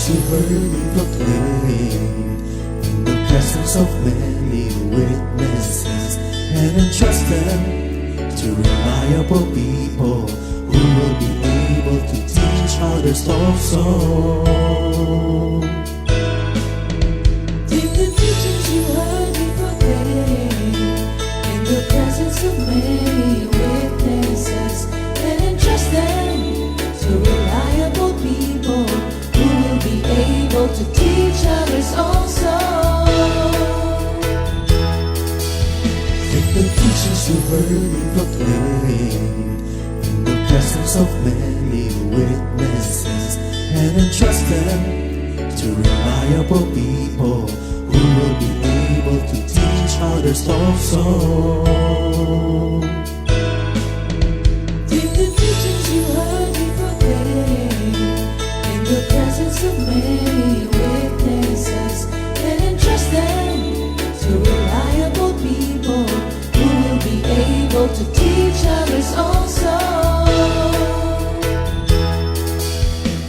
teachings you heard me proclaim in the presence of many witnesses, and entrust them to reliable people who will be able to teach others also. Take the teachings you heard me proclaim in the presence of many witnesses, and entrust them to reliable people who will be able to teach others also. Take the teachings you heard me proclaim in the presence of many witnesses, and entrust them to reliable people who will be able to teach others also. Take the teachings you heard me proclaim in the presence of many witnesses, and entrust them to reliable people who will be able to teach others also.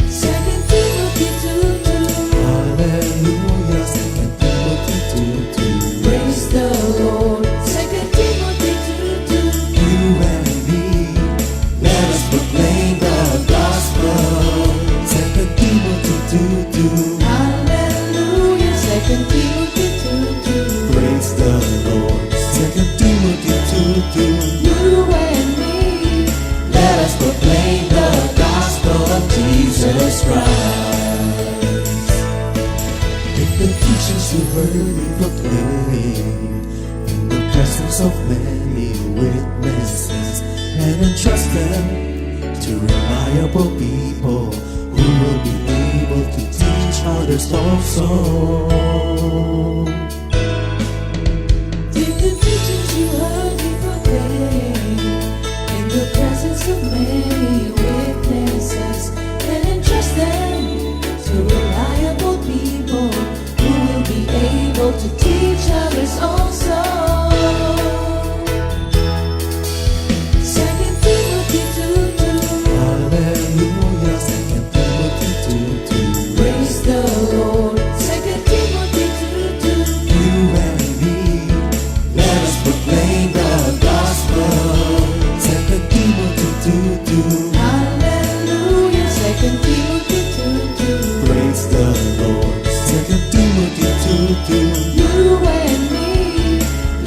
2 Timothy 2:2. Hallelujah, 2 Timothy 2:2. Praise the Lord. 2 Timothy 2:2. You and me, let us proclaim the gospel. 2 Timothy 2:2. Hallelujah. 2 Timothy 2:2. Praise the Lord. 2 Timothy 2:2. You and me, Let us proclaim the gospel of Jesus Christ. Take the teachings you heard me proclaim in the presence of many witnesses, and entrust them to reliable people who will be able to teach others also. take the teachings you heard me proclaim in the presence of many witnesses, and entrust them to reliable people who will be able to teach others also. 2 Timothy 2:2. Hallelujah, 2 Timothy 2:2. Praise the Lord. 2 Timothy 2:2. You and me, let us proclaim the gospel. 2 Timothy 2:2. Hallelujah. 2 Timothy 2:2. Praise the Lord. 2 Timothy 2:2. You and me,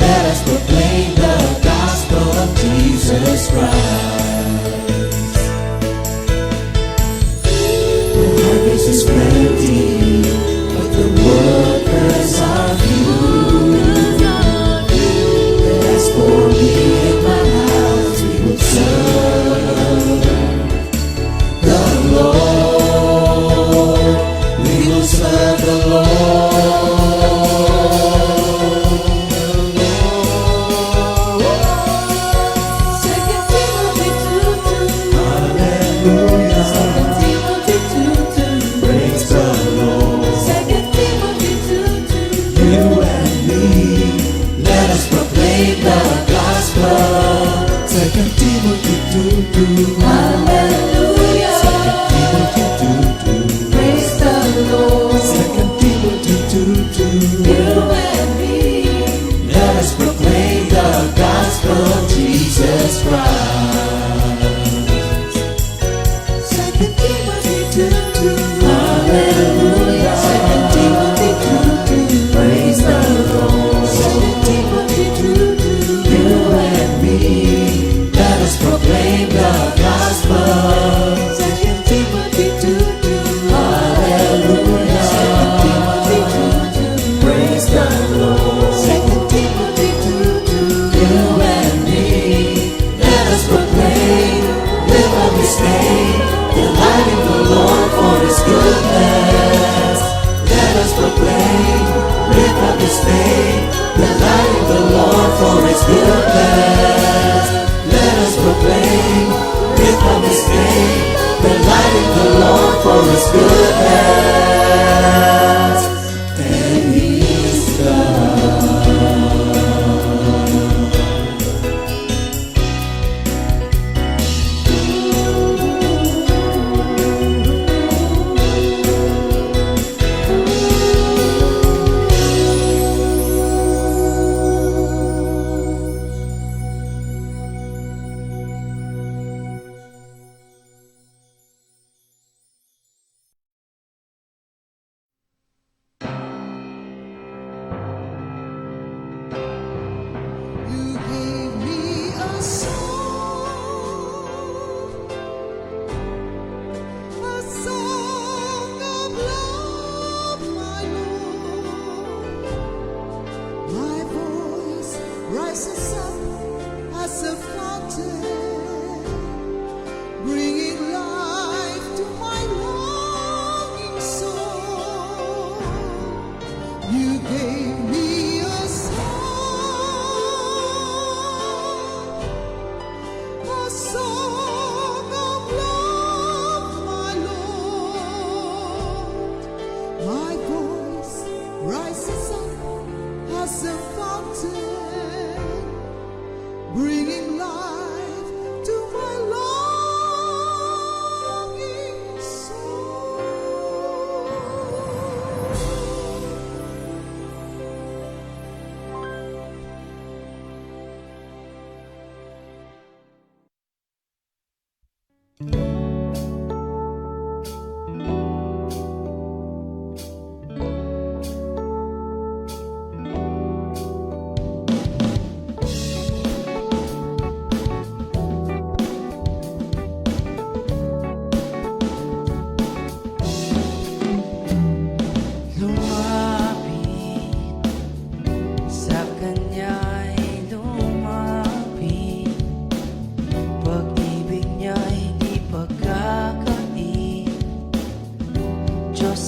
Let us proclaim the gospel of Jesus Christ. The harvest is plenty, but the workers are few. As for me and my house, we will serve the Lord. We will serve the Lord. 2 Timothy 2:2. Hallelujah. 2 Timothy 2:2. Praise the Lord. 2 Timothy 2:2. You and me, let us proclaim the gospel. 2 Timothy 2:2. Hallelujah. 2 Timothy 2:2. Praise the Lord. 2 Timothy 2:2. You and me, Let us proclaim the gospel of Jesus Christ. 2 Timothy 2:2. Hallelujah. 2 Timothy 2:2. Praise the Lord. 2 Timothy 2:2. You and me, let us proclaim the gospel. 2 Timothy 2:2. Hallelujah. 2 Timothy 2:2. Praise the Lord. 2 Timothy 2:2. You and me, let us proclaim, live on this day, delight in the Lord for His goodness. Let us proclaim, live on this day, delight in the Lord for His goodness. Let us proclaim, live on this day, delight in the Lord for His goodness. And His love.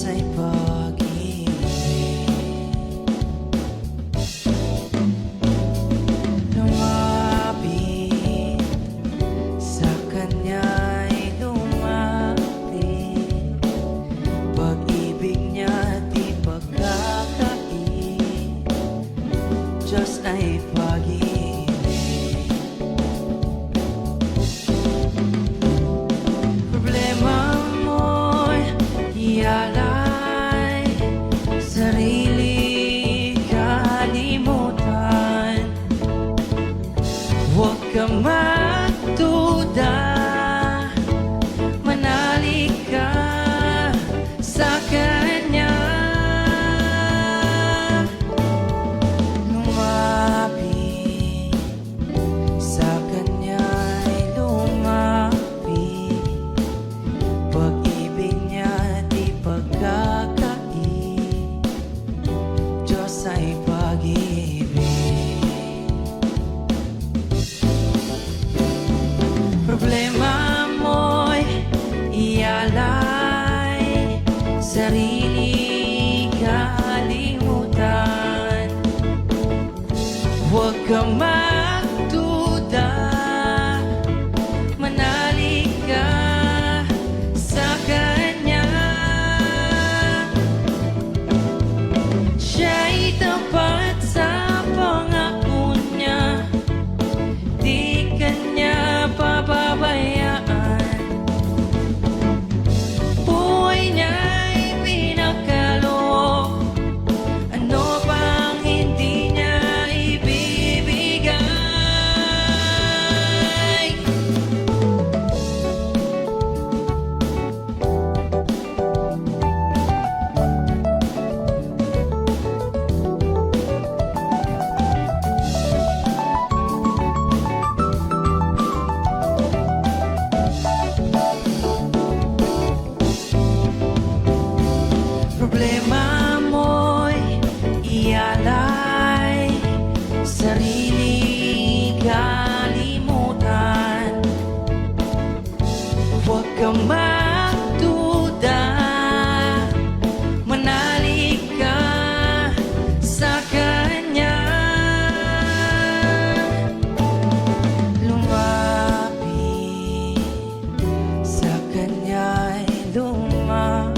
ay pag-ibig. Lumapit sa Kanya'y lumapit, pag-ibig niya di pagkakait, Diyos ay pag-ibig. Problema mo'y ialay, sarili kalimutan, huwag ka magduda, manalig ka sa Kanya. Lumapit sa Kanya'y lumapit, pag-ibig niya di pagkakait, Diyos ay pag-ibig. Problema mo'y ialay, sarili kalimutan, huwag ka magduda, manalig ka sa Kanya. Siya'y tapat sa pangako niya, di Kanya pababayaan. Buhay niya'y pinakaloob, ano pang hindi niya ibibigay. Problema mo'y ialay, sarili kalimutan, huwag ka magduda, manalig ka sa Kanya. Lumapit sa Kanya'y lumapit,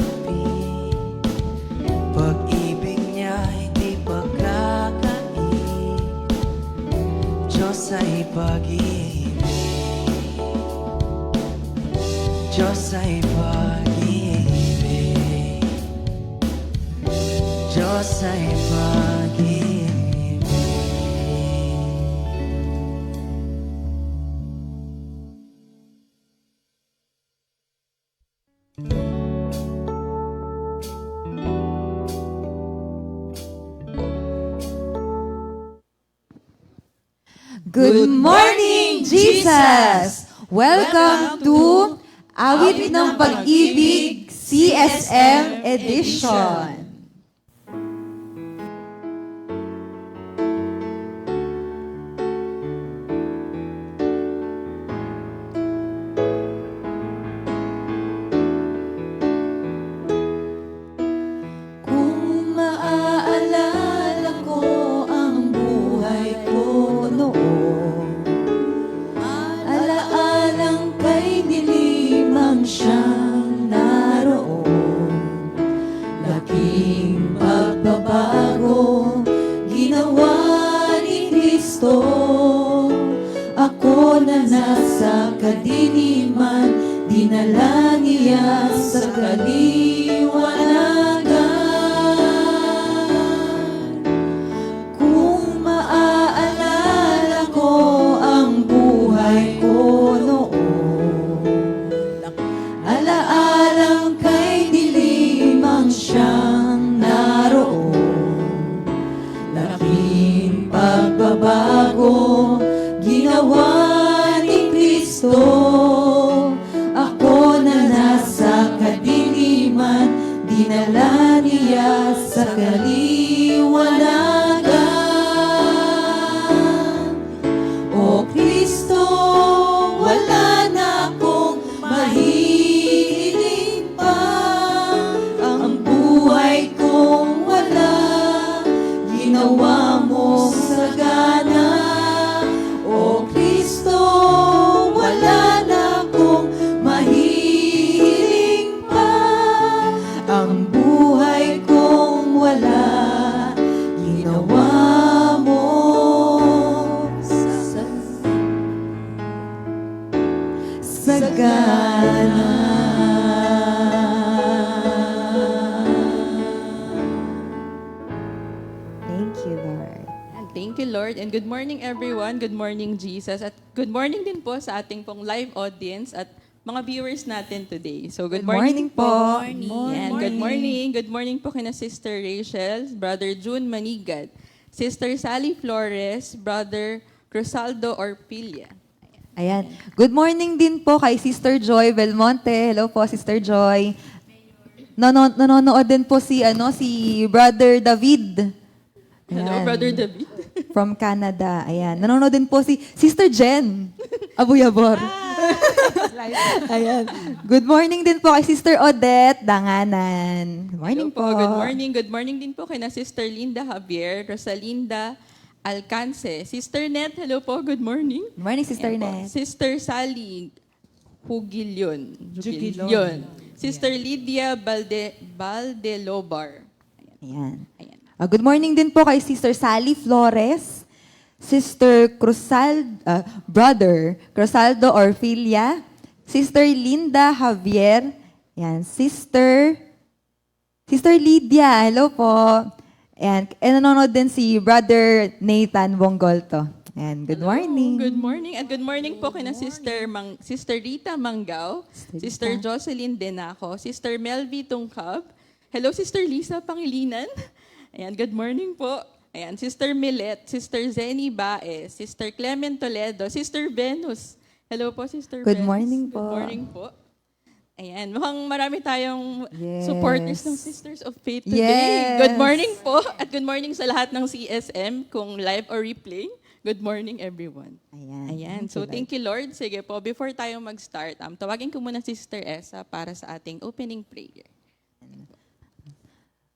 pag-ibig niya'y di pagkakait, Diyos ay pag-ibig. Diyos ay pag-ibig. Diyos ay pag-ibig. Good morning, Jesus! Welcome to Awit ng Pag-ibig CSM Edition. Kung maaalala ko ang buhay ko noon, alaalang kay dilimang siyang naroon. Laking pagbabago ginawa ni Kristo. Ako na nasa kadiliman, dinala niya sa kaliwanagan. Kung maaalala ko ang buhay ko noon, alaalang kay dilimang siyang naroon. Laking pagbabago ginawa ni Kristo. Ako na nasa kadiliman, dinala niya sa kaliwanagan. O Kristo, wala na akong mahihiling pa. Ang buhay Lord, and good morning everyone. Good morning Jesus. At good morning din po sa ating pong live audience at mga viewers natin today. So good morning po. Yan, good morning. Good morning po kina Sister Rachel, Brother June Manigad, Sister Sally Flores, Brother Crisaldo Orpilla. Ayan. Good morning din po kay Sister Joy Belmonte. Hello po, Sister Joy. Nanonood din po si Brother David. Hello, Ayan. Brother David. From Canada. Ayan. Nanonood din po si Sister Jen Abuyabor. Ayan. Good morning din po kay Sister Odette Danganan. Good morning Hello po. Good morning. Good morning din po kina Sister Linda Javier, Rosalinda Alcance. Sister Net, hello po. Good morning. Good morning, Sister Ayan po. Net. Sister Sally Jugilyon. Sister Lydia Baldelobar. Ayan. Ayan. Good morning din po kay Sister Sally Flores, Sister Brother Crisaldo Orfilia, Sister Linda Javier, yan, Sister Lydia, hello po. And nanonood din si Brother Nathan Bongolto. And good morning. Good morning. And good morning po kina Sister Rita Manggao, Sister Jocelyn Denaco, Sister Melvi Tungkab. Hello, Sister Lisa Pangilinan. Ayan, good morning po. Ayan, Sister Millet, Sister Zenny Baez, Sister Clement Toledo, Sister Venus. Hello po, Sister Good Venus. morning po. Good morning po. Ayan, mukhang marami tayong Yes. supporters ng Sisters of Faith today. Yes. Good morning po at good morning sa lahat ng CSM kung live or replay. Good morning everyone. Ayan. So thank you Lord. Sige po, before tayo mag-start, tawagin ko muna si Sister Esa para sa ating opening prayer.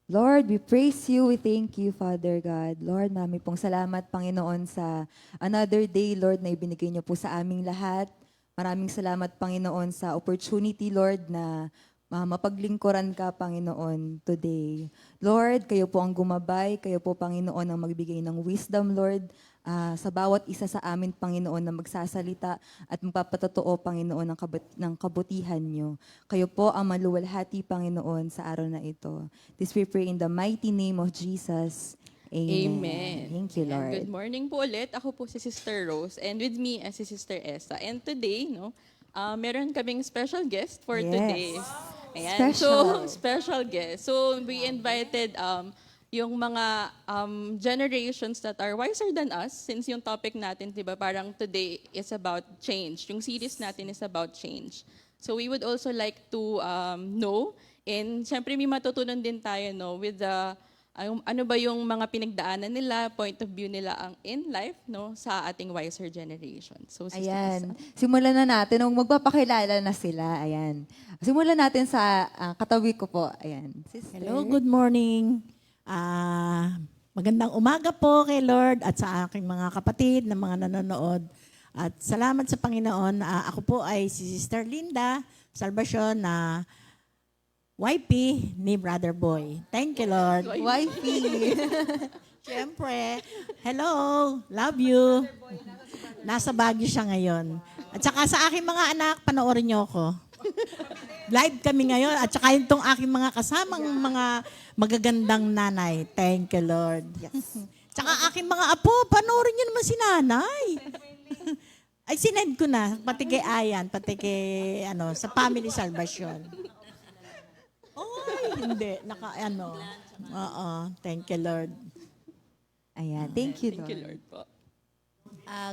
Lord, we praise you. We thank you, Father God. Lord, marami pong salamat, Panginoon, sa another day, Lord, na ibinigay niyo po sa aming lahat. Maraming salamat, Panginoon, sa opportunity, Lord, na mapaglingkuran ka, Panginoon, today. Lord, kayo po ang gumabay. Kayo po, Panginoon, ang magbigay ng wisdom, Lord, sa bawat isa sa amin, Panginoon, na magsasalita at magpapatotoo, Panginoon, ng kabutihan niyo. Kayo po ang maluwalhati, Panginoon, sa araw na ito. This we pray in the mighty name of Jesus. Amen. Thank you, Ayan, Lord. good morning po ulit. Ako po si Sister Rose and with me si Sister Esa. And today, meron kaming special guest for Yes. today. Ayan, Special. So, special guest. So, we invited yung mga generations that are wiser than us, since yung topic natin, di ba, parang today is about change. Yung series natin is about change. So we would also like to know, and syempre may matutunan din tayo with the, ano ba yung mga pinagdaanan nila, point of view nila in life sa ating wiser generation. So, Sister Ayan. Esa. Simulan na natin. Nung magpapakilala na sila. Ayan. Simulan natin sa katabi ko po. Ayan. Sister. Hello, good morning. Magandang umaga po kay Lord at sa aking mga kapatid na mga nanonood. At salamat sa Panginoon. Ako po ay si Sister Linda Salvacion na YP ni Brother Boy. Thank you, Lord. Wifey. Siyempre, hello, love you. Nasa Baguio siya ngayon. At saka sa aking mga anak, panoorin niyo ako. Live kami ngayon. At saka itong aking mga kasamang mga magagandang nanay. Thank you, Lord. Yes. Tsaka aking mga apo, panoorin niyo naman si nanay. Ay, sinend ko na. Pati kay Ayan, pati kay, sa Family Salvation. Ay, hindi. Oo, thank you, Lord. Ayan. Thank you, Thank you, Lord. Lord po.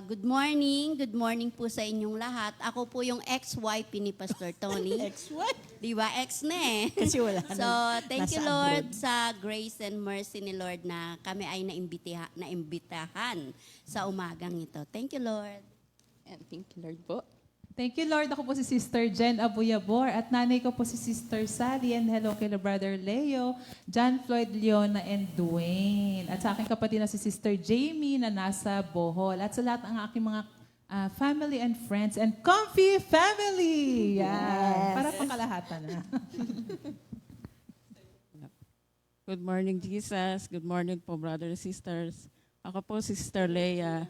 Good morning. Good morning po sa inyong lahat. Ako po yung ex-wife ni Pastor Tony. Ex-what? Di ba? Ex na eh. Kasi wala So, thank you nasa Lord abroad. sa grace and mercy ni Lord na kami ay naimbitahan sa umagang ito. Thank you Lord. And thank you, Lord po. Thank you, Lord. Ako po si Sister Jen Abuyabor at nanay ko po si Sister Sally and hello kay Brother Leo, John Floyd Leona and Dwayne. At sa aking kapatid na si Sister Jamie na nasa Bohol. At sa lahat ng aking mga family and friends and comfy family. Yan. Para pangkalahatan na. Good morning, Jesus. Good morning po, brothers and sisters. Ako po si Sister Leia,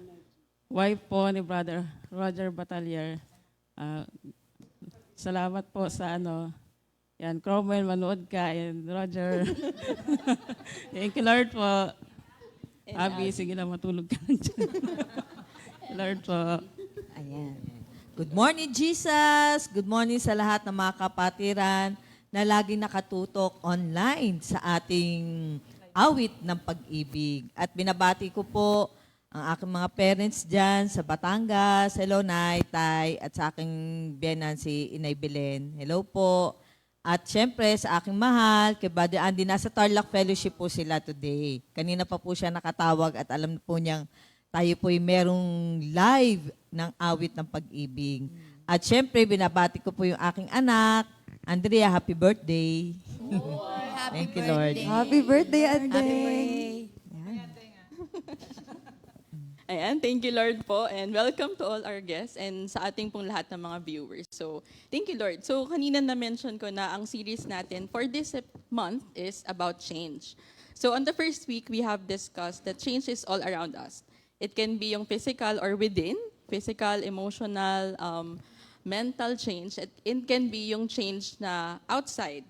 wife po ni Brother Roger Batalier. Salamat po sa yan, Cromwell, manood ka, and Roger. Thank you, Lord po. Abi, sige na, matulog ka lang dyan. Lord po. Ayan. Good morning, Jesus! Good morning sa lahat ng mga kapatiran na laging nakatutok online sa ating awit ng pag-ibig. At binabati ko po ang aking mga parents dyan sa Batangas. Hello, Nay, Tay, at sa aking biyenan si Inay Belen. Hello po. At syempre sa aking mahal, kay Buddy Andy, nasa Tarlac Fellowship po sila today. Kanina pa po siya nakatawag at alam po niyang tayo po'y merong live ng awit ng pag-ibig. At syempre, binabati ko po yung aking anak, Andrea, happy birthday. Thank you, Lord. Happy birthday, Ate. Ayan, thank you Lord po and welcome to all our guests and sa ating pong lahat ng mga viewers. So, thank you Lord. So, kanina na-mention ko na ang series natin for this month is about change. So, on the first week, we have discussed that change is all around us. It can be yung physical or within, physical, emotional, mental change. It can be yung change na outside,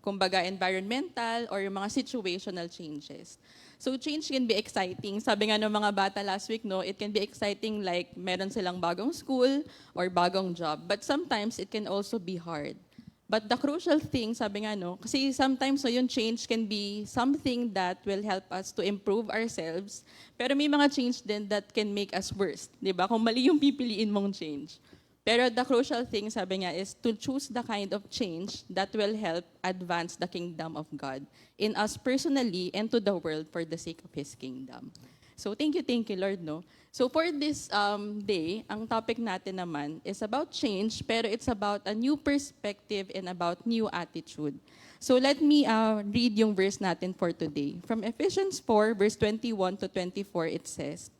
kumbaga environmental or yung mga situational changes. So change can be exciting. Sabi nga ng mga bata last week, no, it can be exciting like meron silang bagong school or bagong job. But sometimes it can also be hard. But the crucial thing, sabi nga, no, kasi sometimes so yung change can be something that will help us to improve ourselves. Pero may mga change din that can make us worse. Di ba? Kung mali yung pipiliin mong change. Pero the crucial thing, sabi nga, is to choose the kind of change that will help advance the kingdom of God in us personally and to the world for the sake of His kingdom. So thank you, Lord, no? So for this day, ang topic natin naman is about change, pero it's about a new perspective and about new attitude. So let me read yung verse natin for today. From Ephesians 4, verse 21 to 24, it says,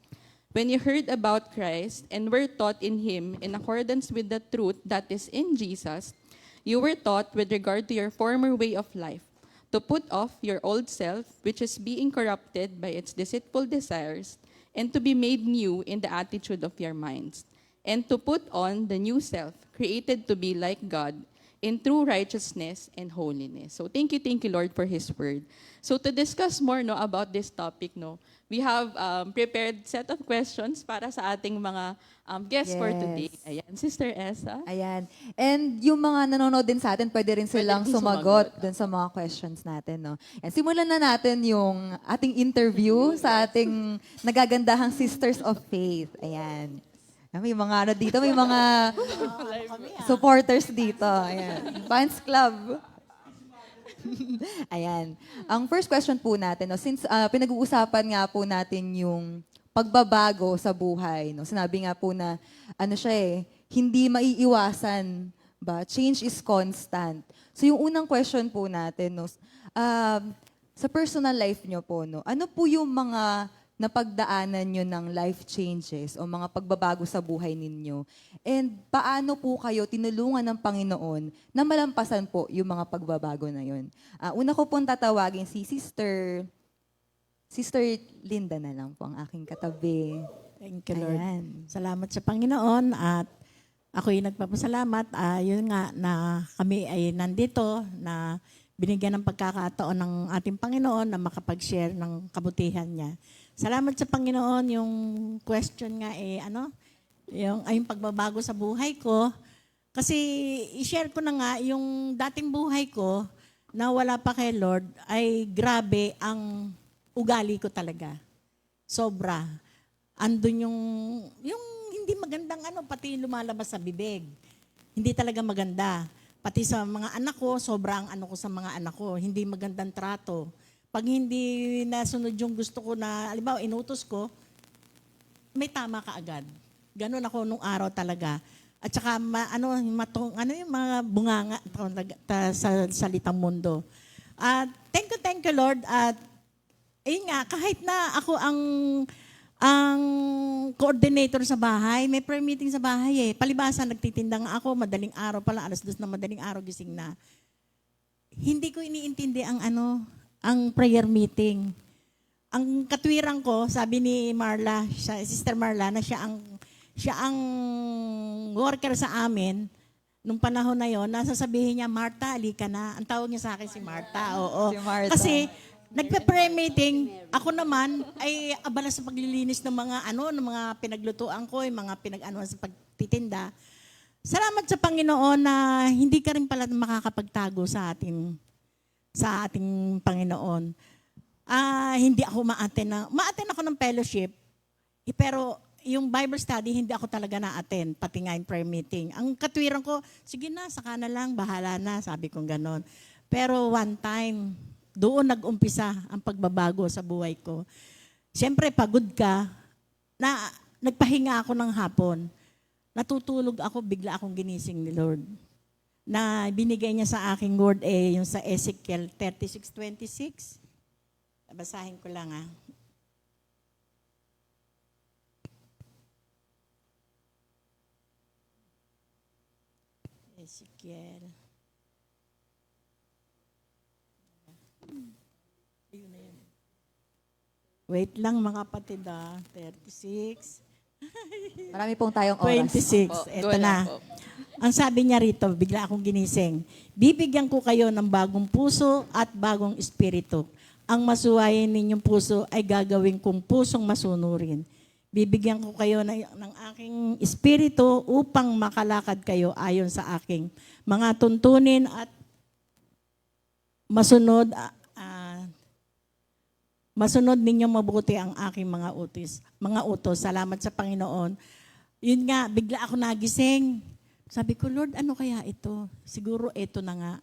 "When you heard about Christ and were taught in Him in accordance with the truth that is in Jesus, you were taught with regard to your former way of life, to put off your old self, which is being corrupted by its deceitful desires, and to be made new in the attitude of your minds, and to put on the new self, created to be like God, in true righteousness and holiness." So thank you, Lord, for His word. So to discuss more no about this topic, no, we have prepared set of questions para sa ating mga guests for today. Ayan, Sister Esa. Ayan. And yung mga nanonood din sa atin, pwede rin silang Pwede din sumagot sumagot. dun sa mga questions natin. No? And simulan na natin yung ating interview sa ating nagagandahang Sisters of Faith. Ayan. May mga ano dito, may mga supporters dito. Ayan. Fans Club. Ayan. Ang first question po natin, no, since pinag-uusapan nga po natin yung pagbabago sa buhay, no, sinabi nga po na ano siya hindi maiiwasan ba? Change is constant. So yung unang question po natin, no, sa personal life nyo po, no, ano po yung mga napagdaanan nyo ng life changes o mga pagbabago sa buhay ninyo? And paano po kayo tinulungan ng Panginoon na malampasan po yung mga pagbabago na yun? Una ko pong tatawagin si Sister Linda na lang po ang aking katabi. Thank you, Lord. Ayan. Salamat sa Panginoon at ako'y nagpapasalamat. Yun nga na kami ay nandito na binigyan ng pagkakataon ng ating Panginoon na makapag-share ng kabutihan niya. Salamat sa Panginoon. Yung question nga yung pagbabago sa buhay ko. Kasi i-share ko na nga yung dating buhay ko na wala pa kay Lord ay grabe ang ugali ko talaga. Sobra. Andun yung hindi magandang pati lumalabas sa bibig. Hindi talaga maganda. Pati sa mga anak ko, sobrang ko sa mga anak ko. Hindi magandang trato. Pag hindi nasunod yung gusto ko na, halimbawa, inutos ko, may tama ka agad. Ganon ako nung araw talaga. At saka, yung mga bunganga sa salitang mundo. Thank you, Lord. At, kahit na ako ang coordinator sa bahay, may prayer meeting sa bahay Palibasa, nagtitinda nga ako, madaling araw pala, 2:00 na madaling araw gising na. Hindi ko iniintindi ang prayer meeting. Ang katwiran ko, sabi ni Marla, Sister Marla, na siya ang worker sa amin, nung panahon na yon, nasasabihin niya, Marta, alika na. Ang tawag niya sa akin si Marta, oo. Si Marta. Kasi nagpe-prayer meeting, ako naman ay abala sa paglilinis ng mga ng mga pinaglutuan ko, yung mga pinag-ano sa pagtitinda. Salamat sa Panginoon na hindi ka rin pala makakapagtago sa ating Panginoon. Hindi ako ma-attend ako ng fellowship, pero yung Bible study, hindi ako talaga na-attend, pati nga yung prayer meeting. Ang katwiran ko, sige na, saka na lang, bahala na, sabi kong ganon. Pero one time, doon nag-umpisa ang pagbabago sa buhay ko. Siyempre, pagod ka, nagpahinga ako ng hapon. Natutulog ako, bigla akong ginising ni Lord. Na binigay niya sa aking word yung sa Ezekiel 36:26. Basahin ko lang Ezekiel. Ayun na yun. Wait lang mga kapatid 36. Marami pong tayong oras. 26. Opo, Ito go lang na. po. Ang sabi niya rito, bigla akong ginising. Bibigyan ko kayo ng bagong puso at bagong espiritu. Ang masuwayin ninyong puso ay gagawin kong pusong masunurin. Bibigyan ko kayo ng aking espiritu upang makalakad kayo ayon sa aking mga tuntunin at masunod ninyong mabuti ang aking mga utos. Salamat sa Panginoon. Yun nga, bigla ako nagising. Sabi ko, Lord, ano kaya ito? Siguro ito na nga.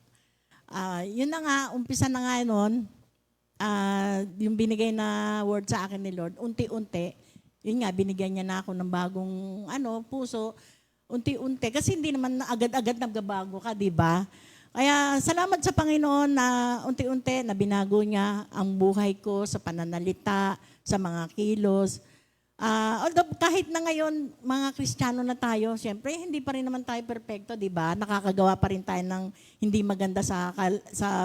Yun na nga, umpisa na nga nun, yung binigay na word sa akin ni Lord, unti-unti, yun nga, binigyan niya na ako ng bagong puso, unti-unti. Kasi hindi naman agad-agad nagbabago ka, di ba? Kaya salamat sa Panginoon na unti-unti na binago niya ang buhay ko sa pananalita, sa mga kilos. Although kahit na ngayon, mga Kristiyano na tayo, siyempre hindi pa rin naman tayo perfecto, di ba? Nakakagawa pa rin tayo ng hindi maganda sa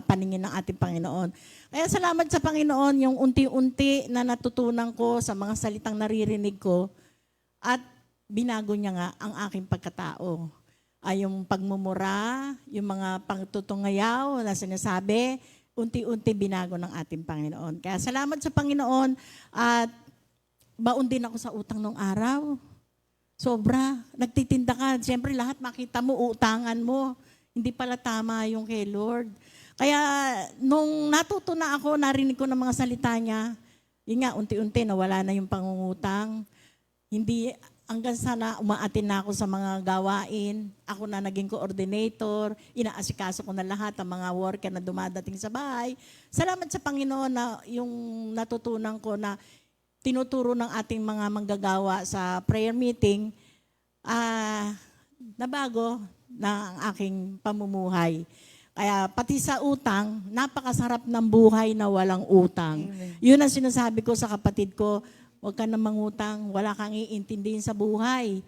paningin ng ating Panginoon. Kaya salamat sa Panginoon yung unti-unti na natutunan ko sa mga salitang naririnig ko at binago niya nga ang aking pagkatao. Yung pagmumura, yung mga pangtutungayaw na sinasabi, unti-unti binago ng ating Panginoon. Kaya salamat sa Panginoon at baon din ako sa utang nung araw. Sobra. Nagtitinda ka. Siyempre lahat makita mo, utangan mo. Hindi pala tama yung kay Lord. Kaya nung natuto na ako, narinig ko ng mga salita niya, yun nga, unti-unti nawala na yung pangungutang. Hindi, hanggang sana umaatin na ako sa mga gawain. Ako na naging coordinator. Inaasikaso ko na lahat ang mga worker na dumadating sa bahay. Salamat sa Panginoon na yung natutunan ko na tinuturo ng ating mga manggagawa sa prayer meeting, nabago na ang aking pamumuhay. Kaya pati sa utang, napakasarap ng buhay na walang utang. Amen. Yun ang sinasabi ko sa kapatid ko, huwag ka na mangutang, wala kang iintindihin sa buhay.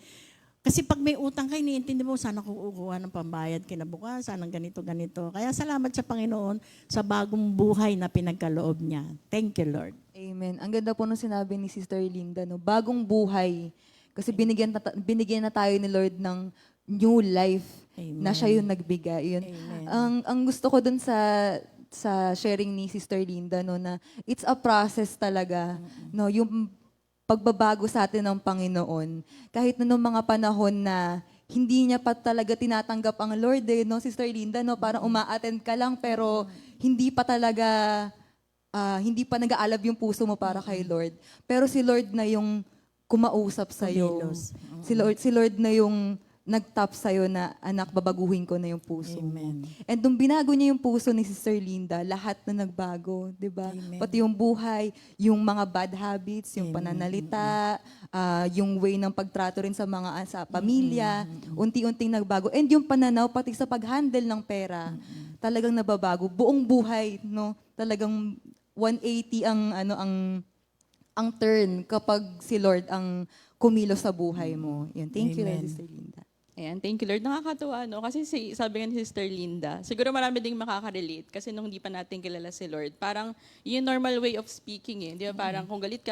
Kasi pag may utang ka, iniintindi mo, sana kukuha ng pambayad kinabukasan, ng ganito-ganito. Kaya salamat sa Panginoon sa bagong buhay na pinagkaloob niya. Thank you, Lord. Amen. Ang ganda po nung sinabi ni Sister Linda, no? Bagong buhay. Kasi binigyan na tayo ni Lord ng new life. Amen. Na siya yung nagbigay. Yun. Ang gusto ko dun sa sharing ni Sister Linda, no, na it's a process talaga. No, yung pagbabago sa atin ng Panginoon. Kahit na noong mga panahon na hindi niya pa talaga tinatanggap ang Lord, no, Sister Linda, no, parang uma-attend ka lang pero hindi pa talaga hindi pa nag-aalab yung puso mo para kay Lord. Pero si Lord na yung kumausap sa'yo. Si Lord na yung nag-tap sa'yo na, anak, babaguhin ko na yung puso mo. And nung binago niya yung puso ni Sister Linda, lahat na nagbago, di ba? Pati yung buhay, yung mga bad habits, yung pananalita, yung way ng pagtrato rin sa pamilya, unti-unting nagbago. And yung pananaw, pati sa pag-handle ng pera, talagang nababago. Buong buhay, no? Talagang 180 ang turn kapag si Lord ang kumilos sa buhay mo. Yan. Thank you, Lord, Sister Linda. Ayan, thank you, Lord. Nakakatuwa, no? Kasi sabi nga ni Sister Linda, siguro marami ding makaka-relate kasi nung hindi pa natin kilala si Lord, parang yung normal way of speaking eh. Di ba? Parang kung galit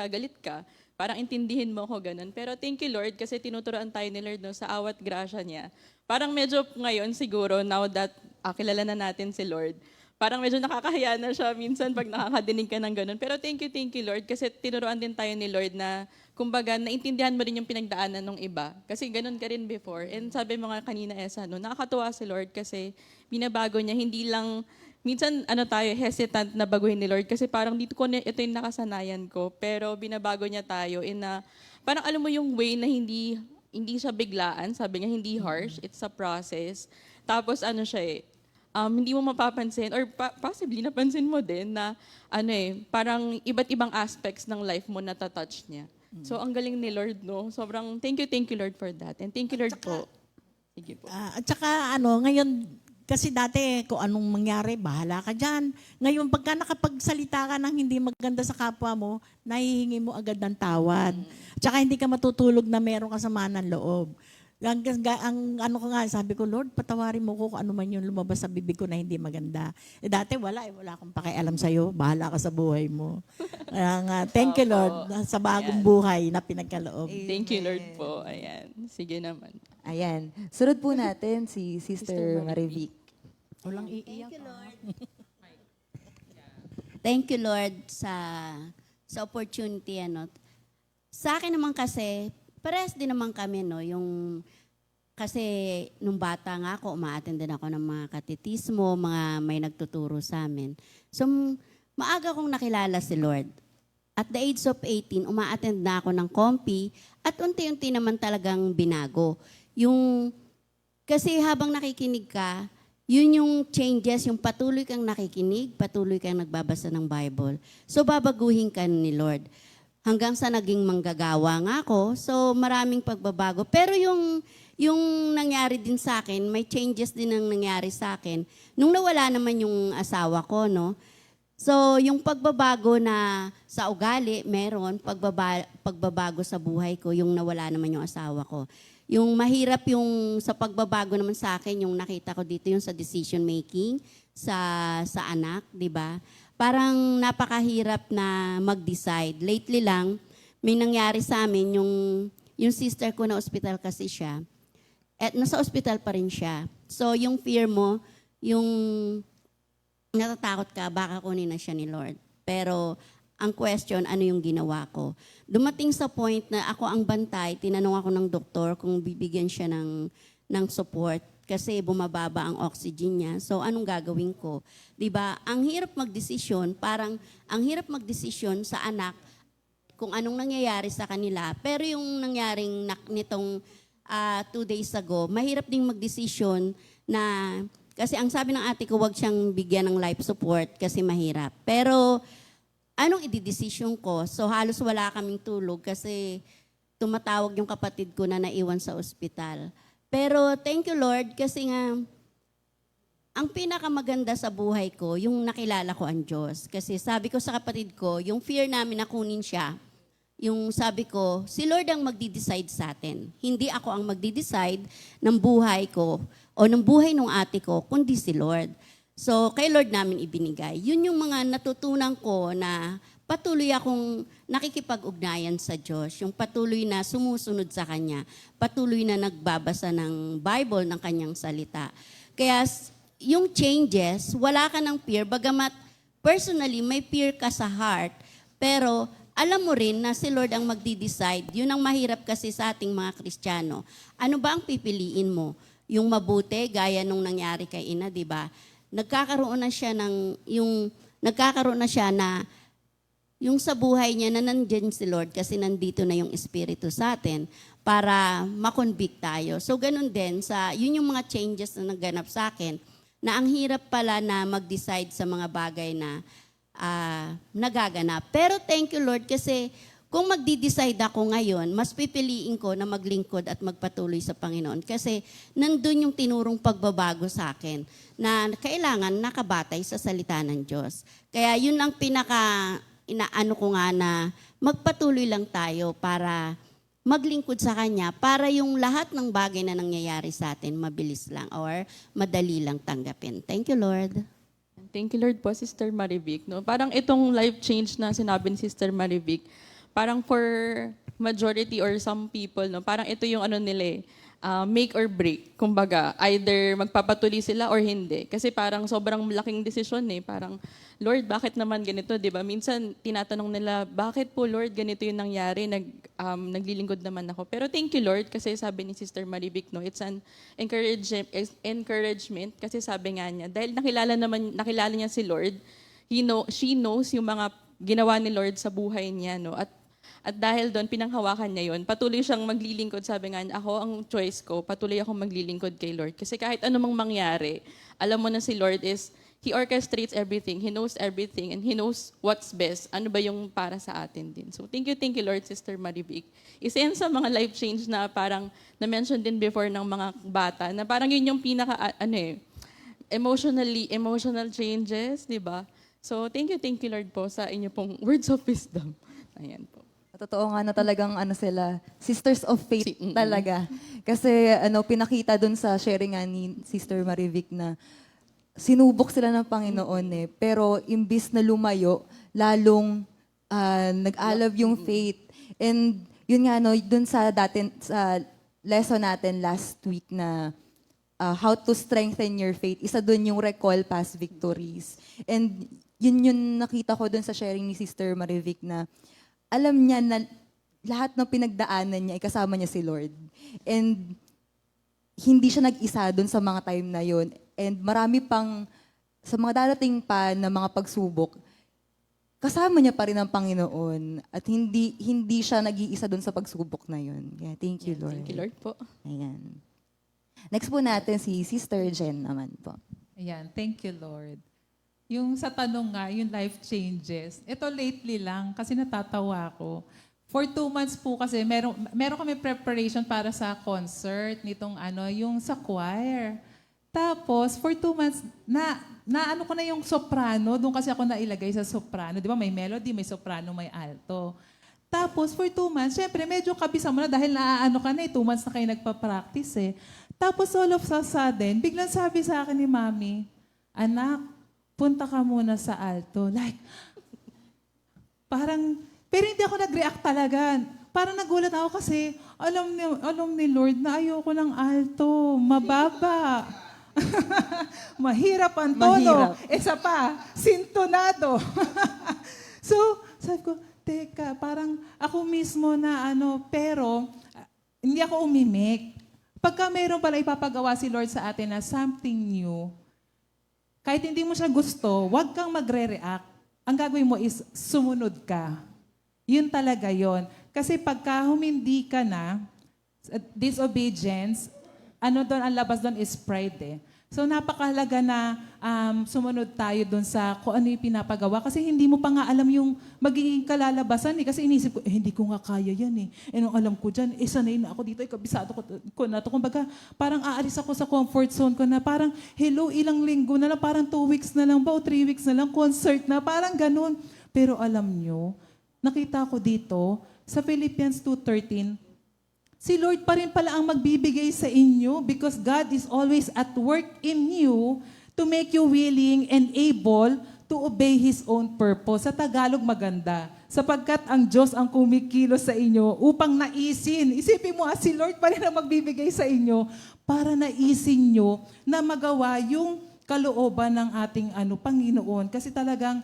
ka, parang intindihin mo ko ganun. Pero thank you, Lord, kasi tinuturoan tayo ni Lord, no, sa awat grasya niya. Parang medyo ngayon siguro, now that kilala na natin si Lord, parang medyo nakakahiya na siya minsan pag nakakadinig ka ng ganun. Pero thank you Lord, kasi tinuruan din tayo ni Lord na, kumbaga, naintindihan mo rin yung pinagdaanan ng iba. Kasi ganun ka rin before. And sabi mo nga kanina, Esa, no, nakakatuwa si Lord kasi binabago niya, hindi lang, minsan tayo, hesitant na baguhin ni Lord kasi parang dito ko, ito yung nakasanayan ko. Pero binabago niya tayo in na, parang alam mo yung way na hindi siya biglaan, sabi niya, hindi harsh, it's a process. Tapos siya hindi mo mapapansin or possibly napansin mo din na parang iba't ibang aspects ng life mo na touch niya. So ang galing ni Lord, no? Sobrang thank you Lord for that. And thank you Lord po. Sige po. At saka ngayon, kasi dati kung anong mangyari, bahala ka dyan. Ngayon, pagka nakapagsalita ka ng hindi maganda sa kapwa mo, nahihingi mo agad ng tawad. At saka hindi ka matutulog na meron kasama ng loob. Ang ko nga, sabi ko, Lord, patawarin mo ko kung ano man yung lumabas sa bibig ko na hindi maganda. Dati wala akong pakialam sa'yo. Bahala ka sa buhay mo. Kaya nga, thank you Lord sa bagong buhay na pinagkaloob. Thank you Lord po. Ayan. Sige naman. Ayan. Sunod po natin si Sister Marivic. Walang iiyak. Thank you, Lord, sa opportunity. Sa akin naman kasi, parehas din naman kami, no? Kasi nung bata nga ako, umaattend din ako ng mga katetismo, mga may nagtuturo sa amin. So, maaga kong nakilala si Lord. At the age of 18, umaattend na ako ng compi at unti-unti naman talagang binago. Kasi habang nakikinig ka, yun yung changes, yung patuloy kang nakikinig, patuloy kang nagbabasa ng Bible. So, babaguhin ka ni Lord. Hanggang sa naging manggagawa nga ako, so maraming pagbabago. Pero yung nangyari din sa akin, may changes din ang nangyari sa akin. Nung nawala naman yung asawa ko, no? So, yung pagbabago na sa ugali, meron. Pagbabago sa buhay ko, yung nawala naman yung asawa ko. Yung mahirap yung sa pagbabago naman sa akin, yung nakita ko dito, yung sa decision making, sa anak, di ba? Parang napakahirap na mag-decide. Lately lang, may nangyari sa amin, yung sister ko na ospital kasi siya, at nasa ospital pa rin siya. So, yung fear mo, yung natatakot ka, baka kunin na siya ni Lord. Pero, ang question, ano yung ginawa ko? Dumating sa point na ako ang bantay, tinanong ako ng doktor kung bibigyan siya ng support kasi bumababa ang oxygen niya. So, anong gagawin ko? Diba? Ang hirap magdesisyon, parang ang hirap magdesisyon sa anak kung anong nangyayari sa kanila. Pero yung nangyaring nitong 2 days ago, mahirap ding magdesisyon na, kasi ang sabi ng ate ko, wag siyang bigyan ng life support kasi mahirap. Pero, anong ididesisyon ko? So, halos wala kaming tulog kasi tumatawag yung kapatid ko na naiwan sa ospital. Pero thank you Lord kasi nga ang pinakamaganda sa buhay ko, yung nakilala ko ang Diyos. Kasi sabi ko sa kapatid ko, yung fear namin na kunin siya, yung sabi ko, si Lord ang magdi-decide sa atin. Hindi ako ang magdi-decide ng buhay ko o ng buhay ng ate ko, kundi si Lord. So kay Lord namin ibinigay. Yun yung mga natutunan ko na patuloy akong nakikipag-ugnayan sa Diyos, yung patuloy na sumusunod sa Kanya, patuloy na nagbabasa ng Bible, ng Kanyang salita. Kaya yung changes, wala ka ng fear, bagamat personally may fear ka sa heart, pero alam mo rin na si Lord ang magdi-decide. Yun ang mahirap kasi sa ating mga Kristiyano. Ano ba ang pipiliin mo? Yung mabuti, gaya nung nangyari kay Ina, di ba? Nagkakaroon na siya na yung sa buhay niya na nandiyan si Lord kasi nandito na yung Espiritu sa atin para makonvict tayo. So ganun din, yun yung mga changes na naganap sa akin na ang hirap pala na mag-decide sa mga bagay na nagaganap. Pero thank you Lord kasi kung magdi-decide ako ngayon, mas pipiliin ko na maglingkod at magpatuloy sa Panginoon kasi nandun yung tinurong pagbabago sa akin na kailangan nakabatay sa salita ng Diyos. Kaya yun lang inaano ko nga na magpatuloy lang tayo para maglingkod sa Kanya para yung lahat ng bagay na nangyayari sa atin mabilis lang or madali lang tanggapin. Thank you, Lord. Thank you, Lord po, Sister Marivic. No? Parang itong life change na sinabi ni Sister Marivic, parang for majority or some people, no? Parang ito yung nila make or break. Kumbaga, either magpapatuloy sila or hindi. Kasi parang sobrang malaking desisyon eh. Parang, Lord, bakit naman ganito, di ba? Minsan, tinatanong nila, bakit po, Lord, ganito yung nangyari? Naglilingkod naman ako. Pero thank you, Lord, kasi sabi ni Sister Marivic, no, it's an encouragement. Kasi sabi nga niya, dahil nakilala niya si Lord, she knows yung mga ginawa ni Lord sa buhay niya, no? At dahil doon, pinanghawakan niya yun. Patuloy siyang maglilingkod. Sabi nga niya, ako, ang choice ko, patuloy akong maglilingkod kay Lord. Kasi kahit anumang mangyari, alam mo na si Lord is, He orchestrates everything. He knows everything. And He knows what's best. Ano ba yung para sa atin din. So, thank you, Lord, Sister Marivic. Isa yan sa mga life change na parang na-mention din before ng mga bata, na parang yun yung emotional changes, di ba? So, thank you, Lord po sa inyo pong words of wisdom. Ayan po. Totoo nga na talagang sila, sisters of faith talaga. Kasi pinakita dun sa sharing nga ni Sister Marivic na sinubok sila ng Panginoon eh. Pero imbis na lumayo, lalong nag-alab yung faith. And yun nga, dun sa lesson natin last week na how to strengthen your faith, isa dun yung recall past victories. And yun nakita ko dun sa sharing ni Sister Marivic na alam niya na lahat ng pinagdaanan niya, kasama niya si Lord. And hindi siya nag-isa dun sa mga time na yun. And marami pang, sa mga darating pa na mga pagsubok, kasama niya pa rin ang Panginoon. At hindi siya nag-iisa dun sa pagsubok na yun. Yeah, thank you, Lord. Thank you, Lord po. Ayan. Next po natin si Sister Jen naman po. Ayan, thank you, Lord. Yung sa tanong nga, yung life changes, ito lately lang kasi natatawa ako. For 2 months po kasi, meron kami preparation para sa concert nitong yung sa choir. Tapos, for 2 months, na ko na yung soprano, doon kasi ako nailagay sa soprano. Di ba, may melody, may soprano, may alto. Tapos, for 2 months, syempre, medyo kabisa mo na dahil ka na 2 months na kayo nagpa-practice eh. Tapos, all of a sudden, biglang sabi sa akin ni Mami, anak, punta ka muna sa alto. Like, pero hindi ako nag-react talaga. Parang nagulat ako kasi alam ni Lord na ayoko ng alto. Mababa. Mahirap ang tono. Isa pa, sintonado. So, sabi ko, teka, parang ako mismo na pero hindi ako umimik. Pagka mayroon pala ipapagawa si Lord sa atin na something new, kahit hindi mo siya gusto, huwag kang magre-react. Ang gagawin mo is sumunod ka. Yun talaga yon. Kasi pagka humindi ka na, disobedience, doon, ang labas doon is pride eh. So napakahalaga na sumunod tayo doon sa kung ano yung pinapagawa. Kasi hindi mo pa nga alam yung magiging kalalabasan eh. Kasi inisip ko, hindi ko nga kaya yan eh. Nung alam ko dyan, sanay na ako dito, kabisado ko na to. Kumbaga, parang aalis ako sa comfort zone ko na parang, hello, ilang linggo na lang, parang 2 weeks na lang ba o 3 weeks na lang, concert na, parang ganun. Pero alam nyo, nakita ko dito, sa Philippians 2:13, si Lord pa rin pala ang magbibigay sa inyo because God is always at work in you to make you willing and able to obey His own purpose. Sa Tagalog maganda, sapagkat ang Diyos ang kumikilos sa inyo upang naisin. Isipin mo, si Lord pa rin ang magbibigay sa inyo para naisin nyo na magawa yung kalooban ng ating Panginoon. Kasi talagang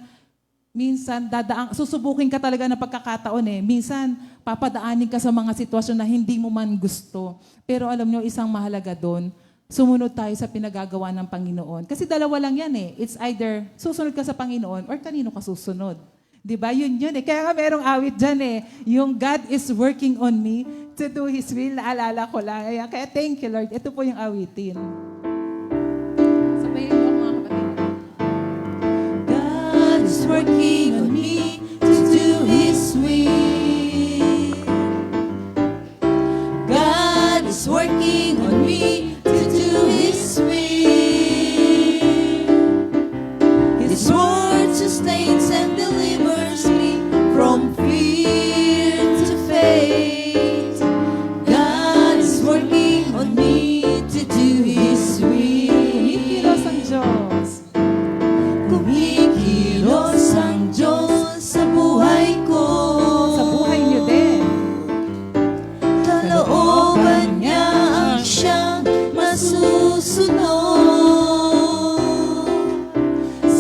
minsan, susubukin ka talaga ng pagkakataon eh. Minsan, papadaanin ka sa mga sitwasyon na hindi mo man gusto. Pero alam nyo, isang mahalaga doon, sumunod tayo sa pinagagawa ng Panginoon. Kasi dalawa lang yan eh. It's either susunod ka sa Panginoon or kanino ka susunod. Diba? Yun eh. Kaya nga merong awit dyan eh. Yung God is working on me to do His will. Naalala ko lang. Kaya thank you, Lord. Ito po yung awitin. Sabayin mo mga kapatid. God is working on me to do His will. God is working on me to do His will. His word sustains and delivers me from fear to faith. God is working on me to do His will. Kumikilos ang Diyos. Kumikilos ang Diyos sa buhay ko. Sa buhay niyo din. Kalooban niya ang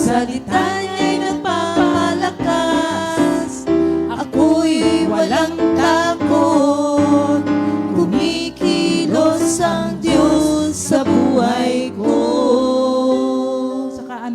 salita niya'y nagpapalakas. Ako'y walang takot, kumikilos ang Diyos sa buhay ko. Saka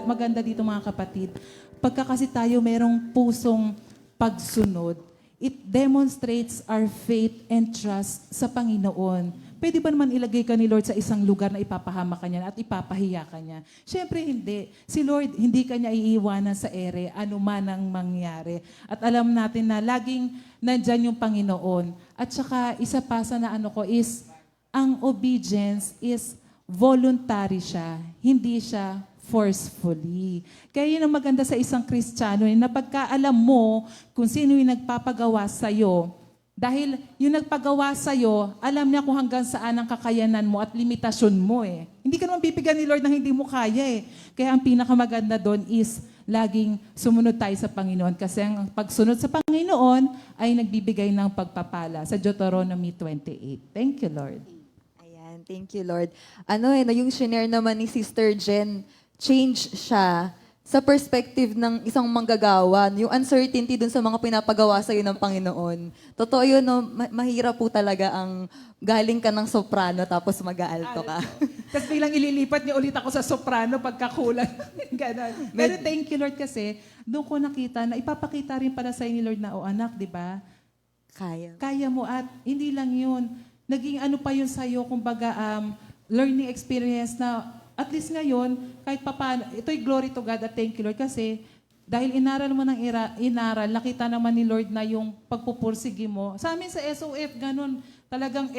maganda dito mga kapatid, pagka kasi tayo merong pusong pagsunod, it demonstrates our faith and trust sa Panginoon. Pwede ba naman ilagay ka ni Lord sa isang lugar na ipapahama ka niya at ipapahiya ka niya? Siyempre hindi. Si Lord, hindi ka niya iiwanan sa ere, ano man ang mangyari. At alam natin na laging nandyan yung Panginoon. At saka isa pa sa naano ko is, ang obedience is voluntary siya. Hindi siya forcefully. Kaya yun ang maganda sa isang Kristiyano, na pagka alam mo kung sino yung nagpapagawa sa'yo, dahil yung nagpagawa sa'yo, alam niya kung hanggang saan ang kakayanan mo at limitasyon mo eh. Hindi ka naman bibigyan ni Lord ng hindi mo kaya eh. Kaya ang pinakamaganda doon is laging sumunod tayo sa Panginoon kasi ang pagsunod sa Panginoon ay nagbibigay ng pagpapala sa Deuteronomy 28. Thank you, Lord. Ayan, thank you, Lord. Yung share naman ni Sister Jen, change siya sa perspective ng isang manggagawa, yung uncertainty dun sa mga pinapagawa sa'yo ng Panginoon. Totoo yun, no? Mahirap po talaga ang galing ka ng soprano tapos mag-aalto ka. Tapos bilang ililipat niyo ulit ako sa soprano pagkakulang. Ganon. Pero thank you, Lord, kasi doon ko nakita na ipapakita rin para sa ni Lord na, anak, di ba? Kaya mo at hindi lang yun. Naging ano pa yun sa'yo, kumbaga, learning experience na at least ngayon, kahit papaano, ito'y glory to God at thank you, Lord, kasi dahil inaral mo ng inaral, nakita naman ni Lord na yung pagpupursige mo. Sa amin sa SOF, ganun. Talagang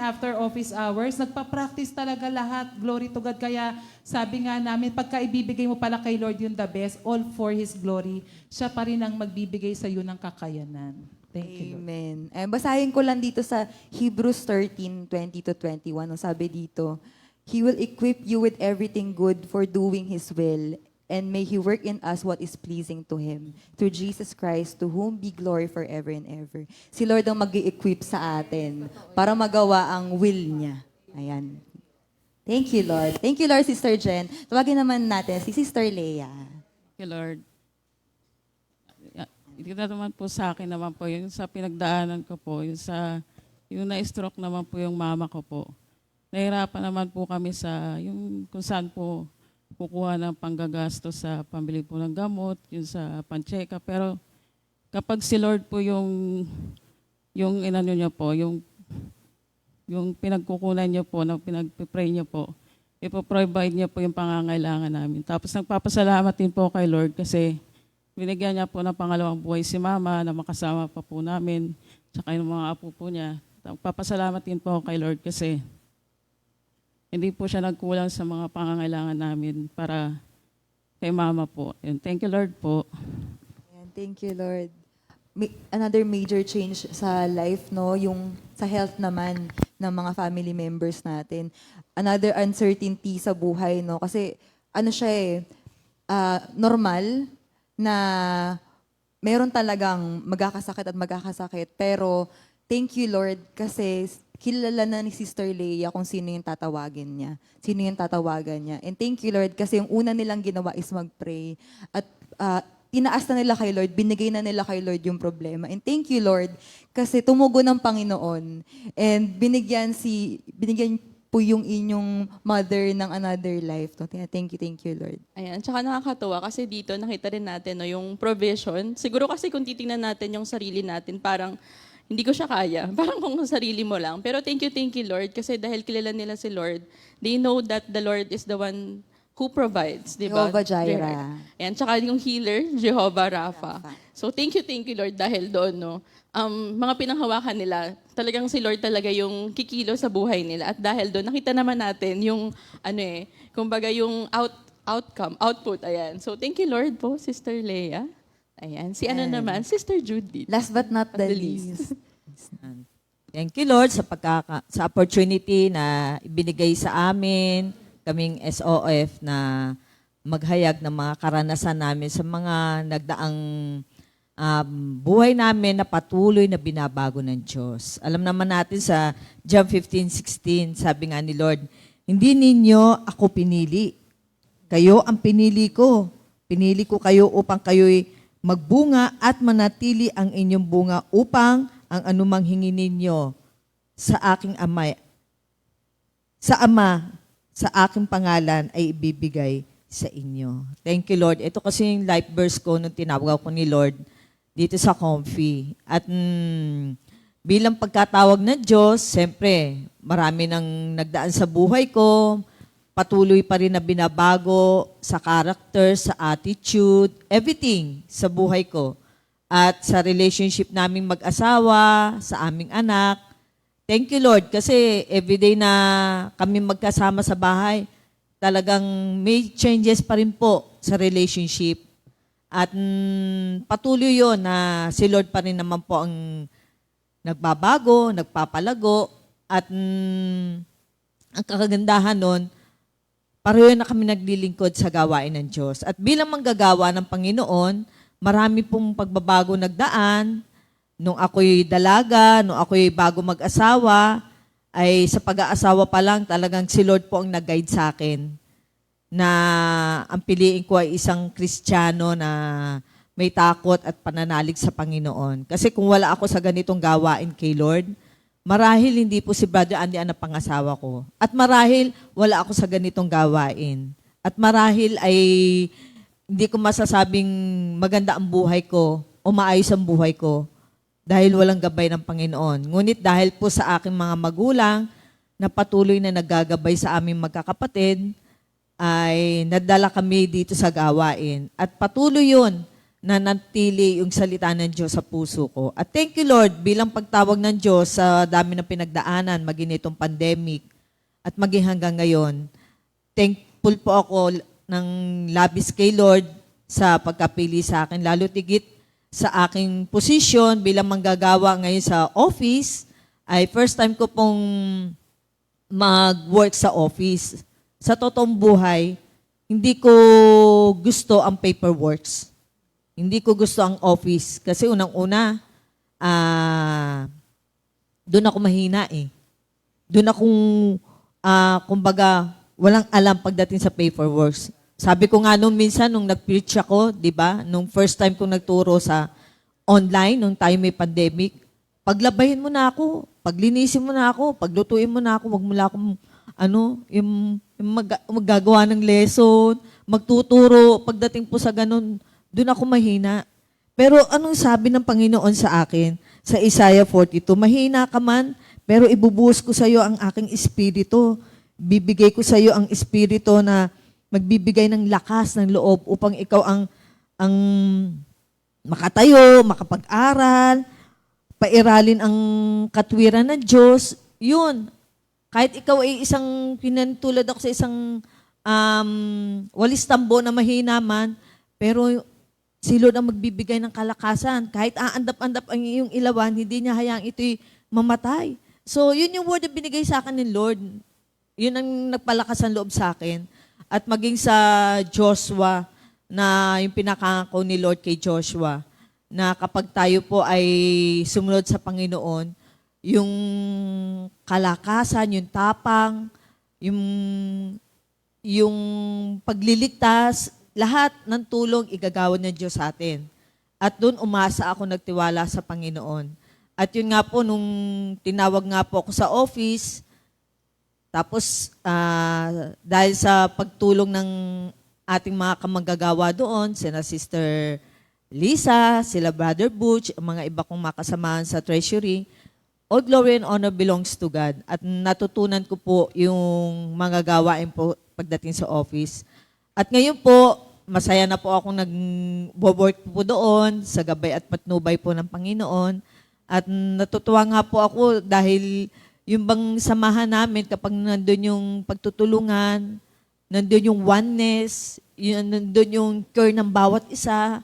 after office hours, nagpa-practice talaga lahat. Glory to God. Kaya sabi nga namin, pagka ibibigay mo pala kay Lord yung the best, all for His glory, siya pa rin ang magbibigay sa iyo ng kakayanan. Thank you, Lord. Amen. Basahin ko lang dito sa Hebrews 13:20-21. Sabi dito, He will equip you with everything good for doing His will, and may He work in us what is pleasing to Him. Through Jesus Christ, to whom be glory forever and ever. Si Lord ang mag-i-equip sa atin para magawa ang will niya. Ayan. Thank you, Lord. Thank you, Lord, Sister Jen. Tawagin naman natin si Sister Leia. Thank you, Lord. Ito naman po sa akin naman po, yung sa pinagdaanan ko po, yung na-stroke naman po yung mama ko po. Nahirapan naman po kami sa yung kung saan po kukuha ng panggagasto sa pambili po ng gamot, yung sa pancheka. Pero kapag si Lord po yung inano niya po, yung pinagkukunan niya po, na pinagpipray niya po, ipoprovide niya po yung pangangailangan namin. Tapos nagpapasalamat din po kay Lord kasi binigyan niya po ng pangalawang buhay si Mama na makasama pa po namin, tsaka yung mga apo po niya. Nagpapasalamat din po kay Lord kasi hindi po siya nagkulang sa mga pangangailangan namin para kay Mama po. And thank you, Lord po. Ayan, thank you, Lord. Another major change sa life, no? Yung sa health naman ng mga family members natin. Another uncertainty sa buhay, no? Kasi normal na meron talagang magkakasakit. Pero thank you, Lord, kasi kilala na ni Sister Leia kung sino yung tatawagin niya. Sino yung tatawagan niya. And thank you, Lord, kasi yung una nilang ginawa is mag-pray. At tinaas na nila kay Lord, binigay na nila kay Lord yung problema. And thank you, Lord, kasi tumugon ng Panginoon. And binigyan po yung inyong mother ng another life. No? Thank you, Lord. Ayan, tsaka nakakatuwa kasi dito nakita rin natin yung provision. Siguro kasi kung titingnan natin yung sarili natin, parang hindi ko siya kaya. Parang kung sarili mo lang. Pero thank you, Lord. Kasi dahil kilala nila si Lord, they know that the Lord is the one who provides. Diba? Jehovah Jireh. Ayan, tsaka yung healer, Jehovah Rapha. So thank you, Lord, dahil doon, no? Mga pinanghawakan nila, talagang si Lord talaga yung kikilo sa buhay nila. At dahil doon, nakita naman natin yung, kumbaga yung output, ayan. So thank you, Lord po, Sister Leia. Ayan. Naman, Sister Judy. Last but not the least. Thank you, Lord, sa opportunity na ibinigay sa amin, kaming SOF, na maghayag ng mga karanasan namin sa mga nagdaang buhay namin na patuloy na binabago ng Diyos. Alam naman natin sa John 15:16, sabi nga ni Lord, hindi ninyo ako pinili, Kayo ang pinili ko. Pinili ko kayo upang kayo'y magbunga at manatili ang inyong bunga upang ang anumang hingin ninyo sa aking ama, sa aking pangalan ay ibibigay sa inyo. Thank you, Lord. Ito kasi yung life verse ko nung tinawag ko ni Lord dito sa Comfy. At bilang pagkatawag ng Diyos, siyempre, marami nang nagdaan sa buhay ko, patuloy pa rin na binabago sa character, sa attitude, everything sa buhay ko. At sa relationship naming mag-asawa, sa aming anak. Thank you, Lord, kasi everyday na kami magkasama sa bahay, talagang may changes pa rin po sa relationship. At patuloy yon na si Lord pa rin naman po ang nagbabago, nagpapalago. At ang kakagandahan nun, pareho na kami naglilingkod sa gawain ng Diyos. At bilang manggagawa ng Panginoon, marami pong pagbabago nagdaan. Nung ako'y dalaga, nung ako'y bago mag-asawa, ay sa pag-aasawa pa lang talagang si Lord po ang nag-guide sa akin na ang piliin ko ay isang Kristiyano na may takot at pananalig sa Panginoon. Kasi kung wala ako sa ganitong gawain kay Lord, marahil hindi po si Brother Andy ang napangasawa ko. At marahil wala ako sa ganitong gawain. At marahil ay hindi ko masasabing maganda ang buhay ko o maayos ang buhay ko dahil walang gabay ng Panginoon. Ngunit dahil po sa aking mga magulang na patuloy na naggagabay sa aming magkakapatid, ay nadala kami dito sa gawain. At patuloy yun na natili yung salita ng Diyos sa puso ko. At thank you, Lord, bilang pagtawag ng Diyos sa dami ng pinagdaanan, maging itong pandemic, at maging hanggang ngayon. Thankful po ako ng labis kay Lord sa pagkapili sa akin, lalo tigit sa aking posisyon bilang manggagawa ngayon sa office, ay first time ko pong mag-work sa office. Sa totoong buhay, hindi ko gusto ang paperworks. Hindi ko gusto ang office. Kasi unang-una, doon ako mahina eh. Doon akong, kumbaga, walang alam pagdating sa paperworks. Sabi ko nga nung minsan, nung nag-preach ako, di ba? Nung first time kong nagturo sa online, nung time may pandemic, paglabahin mo na ako, paglinisin mo na ako, paglutuin mo na ako, wag mo lang akong, yung maggagawa ng lesson, magtuturo, pagdating po sa ganun, doon ako mahina. Pero anong sabi ng Panginoon sa akin? Sa Isaiah 42, mahina ka man, pero ibubuhos ko sa iyo ang aking espiritu. Bibigay ko sa iyo ang espiritu na magbibigay ng lakas ng loob upang ikaw ang makatayo, makapag-aral, pairalin ang katwiran ng Diyos. Yun. Kahit ikaw ay isang, pinantulad ako sa isang walis tambo na mahina man, pero si Lord ang magbibigay ng kalakasan. Kahit aandap-andap ang iyong ilawan, hindi niya hayang ito'y mamatay. So, yun yung word na binigay sa akin ng Lord. Yun ang nagpalakas ng loob sa akin. At maging sa Joshua, na yung pinakako ni Lord kay Joshua, na kapag tayo po ay sumunod sa Panginoon, yung kalakasan, yung tapang, yung pagliligtas, lahat ng tulong igagawad ng Diyos sa atin. At doon umasa ako, nagtiwala sa Panginoon. At yun nga po, nung tinawag nga po ako sa office, tapos, dahil sa pagtulong ng ating mga kamanggagawa doon, sina Sister Lisa, sila Brother Butch, ang mga iba kong makasamahan sa treasury, all glory and honor belongs to God. At natutunan ko po yung mga gawain po pagdating sa office. At ngayon po, masaya na po akong nag-work po doon sa gabay at patnubay po ng Panginoon. At natutuwa nga po ako dahil yung bang samahan namin kapag nandun yung pagtutulungan, nandun yung oneness, nandun yung care ng bawat isa.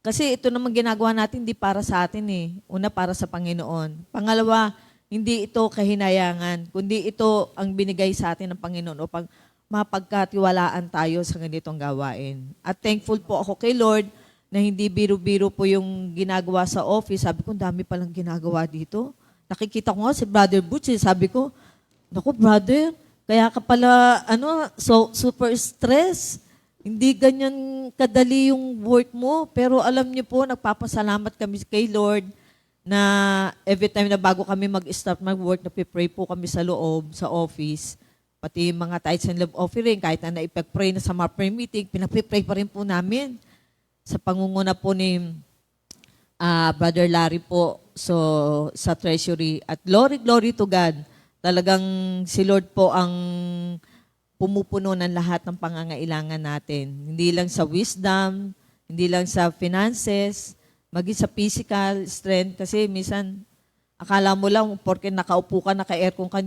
Kasi ito naman ginagawa natin hindi para sa atin eh. Una, para sa Panginoon. Pangalawa, hindi ito kahinayangan, kundi ito ang binigay sa atin ng Panginoon upang mapagkatiwalaan tayo sa ganitong gawain. At thankful po ako kay Lord na hindi biro-biro po yung ginagawa sa office. Sabi ko, dami palang ginagawa dito. Nakikita ko nga si Brother Butch, sabi ko, naku brother, Kaya ka pala, so super stress. Hindi ganyan kadali yung work mo. Pero alam niyo po, nagpapasalamat kami kay Lord na every time na bago kami mag-start mag-work, napipray po kami sa loob, sa office. Pati yung mga tithes and love offering, kahit na naipag-pray na sa mga prayer meeting, pinapipray pa rin po namin. Sa pangunguna po ni Brother Larry po, so sa treasury. At glory to God. Talagang si Lord po ang pumupuno ng lahat ng pangangailangan natin. Hindi lang sa wisdom, hindi lang sa finances, maging sa physical strength. Kasi minsan, akala mo lang, porke nakaupo ka, naka-aircon ka,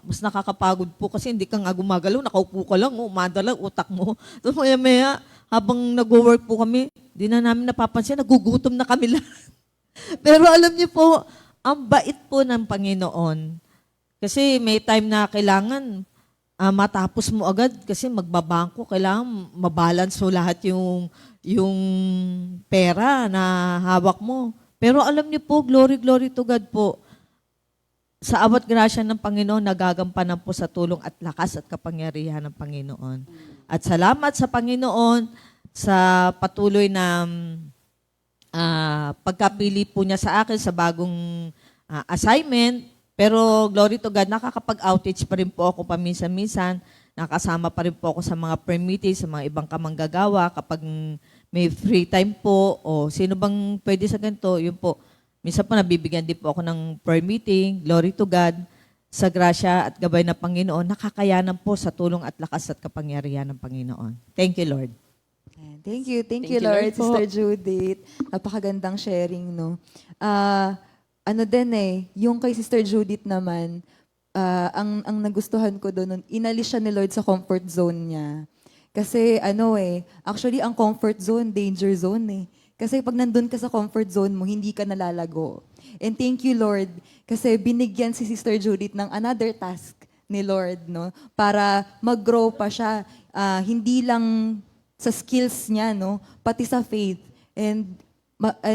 mas nakakapagod po kasi hindi ka nga gumagalaw, nakaupo ka lang, umanda lang utak mo. So maya-maya, habang nag-work po kami, di na namin napapansin, nagugutom na kami lahat. Pero alam niyo po, ang bait po ng Panginoon. Kasi may time na kailangan matapos mo agad kasi magbabangko, kailangan mabalance mo lahat yung pera na hawak mo. Pero alam niyo po, glory to God po. Sa awat grasya ng Panginoon, nagagampanan po sa tulong at lakas at kapangyarihan ng Panginoon. At salamat sa Panginoon sa patuloy na pagkapili po niya sa akin sa bagong assignment. Pero glory to God, nakakapag-outage pa rin po ako paminsan-minsan. Nakasama pa rin po ako sa mga prayer meetings, sa mga ibang kamanggagawa. Kapag may free time po, o sino bang pwede sa ganito, yun po. Minsan po nabibigyan din po ako ng prayer meeting. Glory to God, sa grasya at gabay ng Panginoon, nakakayanan po sa tulong at lakas at kapangyarihan ng Panginoon. Thank you, Lord. Thank you, Thank you, Lord, Lord po. Sister Judith. Napakagandang sharing, no? Yung kay Sister Judith naman, ang nagustuhan ko doon, inalis siya ni Lord sa comfort zone niya. Kasi actually ang comfort zone, danger zone eh. Kasi pag nandun ka sa comfort zone mo, hindi ka nalalago. And thank you, Lord, kasi binigyan si Sister Judith ng another task ni Lord, no? Para mag-grow pa siya, hindi lang sa skills niya, no? Pati sa faith. And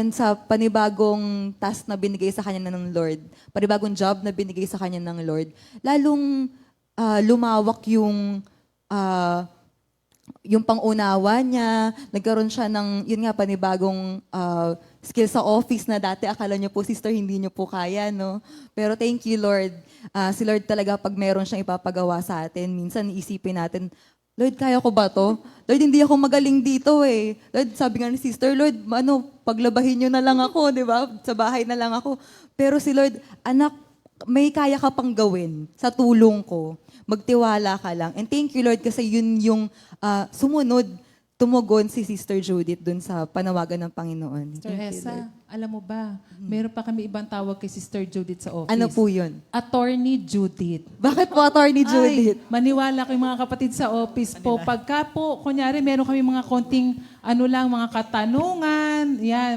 sa panibagong task na binigay sa kanya ng Lord, panibagong job na binigay sa kanya ng Lord, lalong lumawak yung pang-unawa niya, nagkaroon siya ng, yun nga, panibagong skill sa office na dati akala niyo po, sister, hindi niyo po kaya, no? Pero thank you, Lord. Si Lord talaga, pag meron siyang ipapagawa sa atin, minsan iisipin natin, Lord, kaya ko ba to? Lord, hindi ako magaling dito eh. Lord, sabi nga ni sister, Lord, paglabahin niyo na lang ako, di ba? Sa bahay na lang ako. Pero si Lord, anak, may kaya ka pang gawin sa tulong ko. Magtiwala ka lang. And thank you, Lord, kasi yun yung sumunod, tumugon si Sister Judith dun sa panawagan ng Panginoon. Sister Thank you, Hessa, Lord. alam mo ba, meron pa kami ibang tawag kay Sister Judith sa office. Ano po yun? Attorney Judith. Bakit po, Attorney Judith? Ay, maniwala kayo mga kapatid sa office po. Pagka po, kunyari, meron kami mga konting, mga katanungan, yan,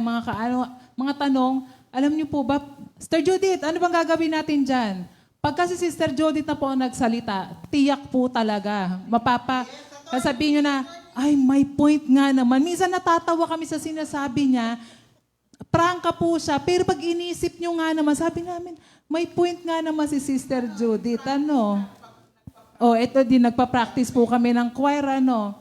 mga tanong, alam niyo po ba, Sister Judith, ano bang gagawin natin dyan? Pagka si Sister Judith na po ang nagsalita, tiyak po talaga. Sasabihin nyo na, ay, may point nga naman. Minsan natatawa kami sa sinasabi niya, prangka po siya, pero pag inisip nyo nga naman, sabi namin, may point nga naman si Sister Judith, ano? Ito din, nagpa-practice po kami ng choir, ano?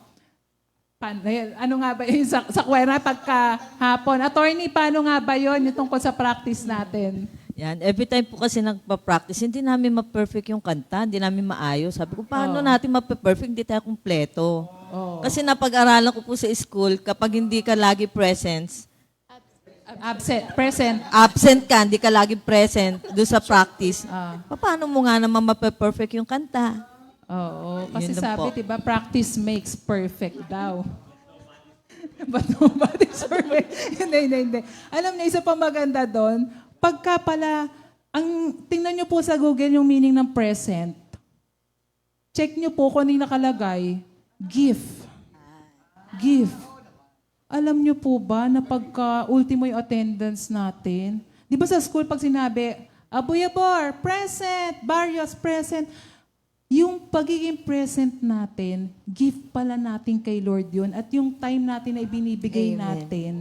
Ano nga ba yun sa choir na pagka hapon? Attorney, paano nga ba yun yung tungkol sa practice natin? Yan, every time po kasi nagpa-practice, hindi namin ma-perfect yung kanta, hindi namin maayos. Sabi ko, paano natin ma-perfect, hindi tayo kumpleto. Kasi napag-aralan ko po sa school, kapag hindi ka lagi present ka, hindi ka lagi present doon sa practice, paano mo nga naman ma-perfect yung kanta? Oo, kasi Yun lang sabi, po. diba, practice makes perfect daw. But it's perfect. Hindi. Alam niyo, isa pa maganda doon, pagka pala, tingnan niyo po sa Google yung meaning ng present. Check niyo po kung ano yung nakalagay. Gift. Alam niyo po ba na pagka ultimo yung attendance natin, di ba sa school pag sinabi, Abuyabor, present, Barrios, present, yung pagiging present natin, gift pala natin kay Lord yun at yung time natin na ibinibigay Amen. natin,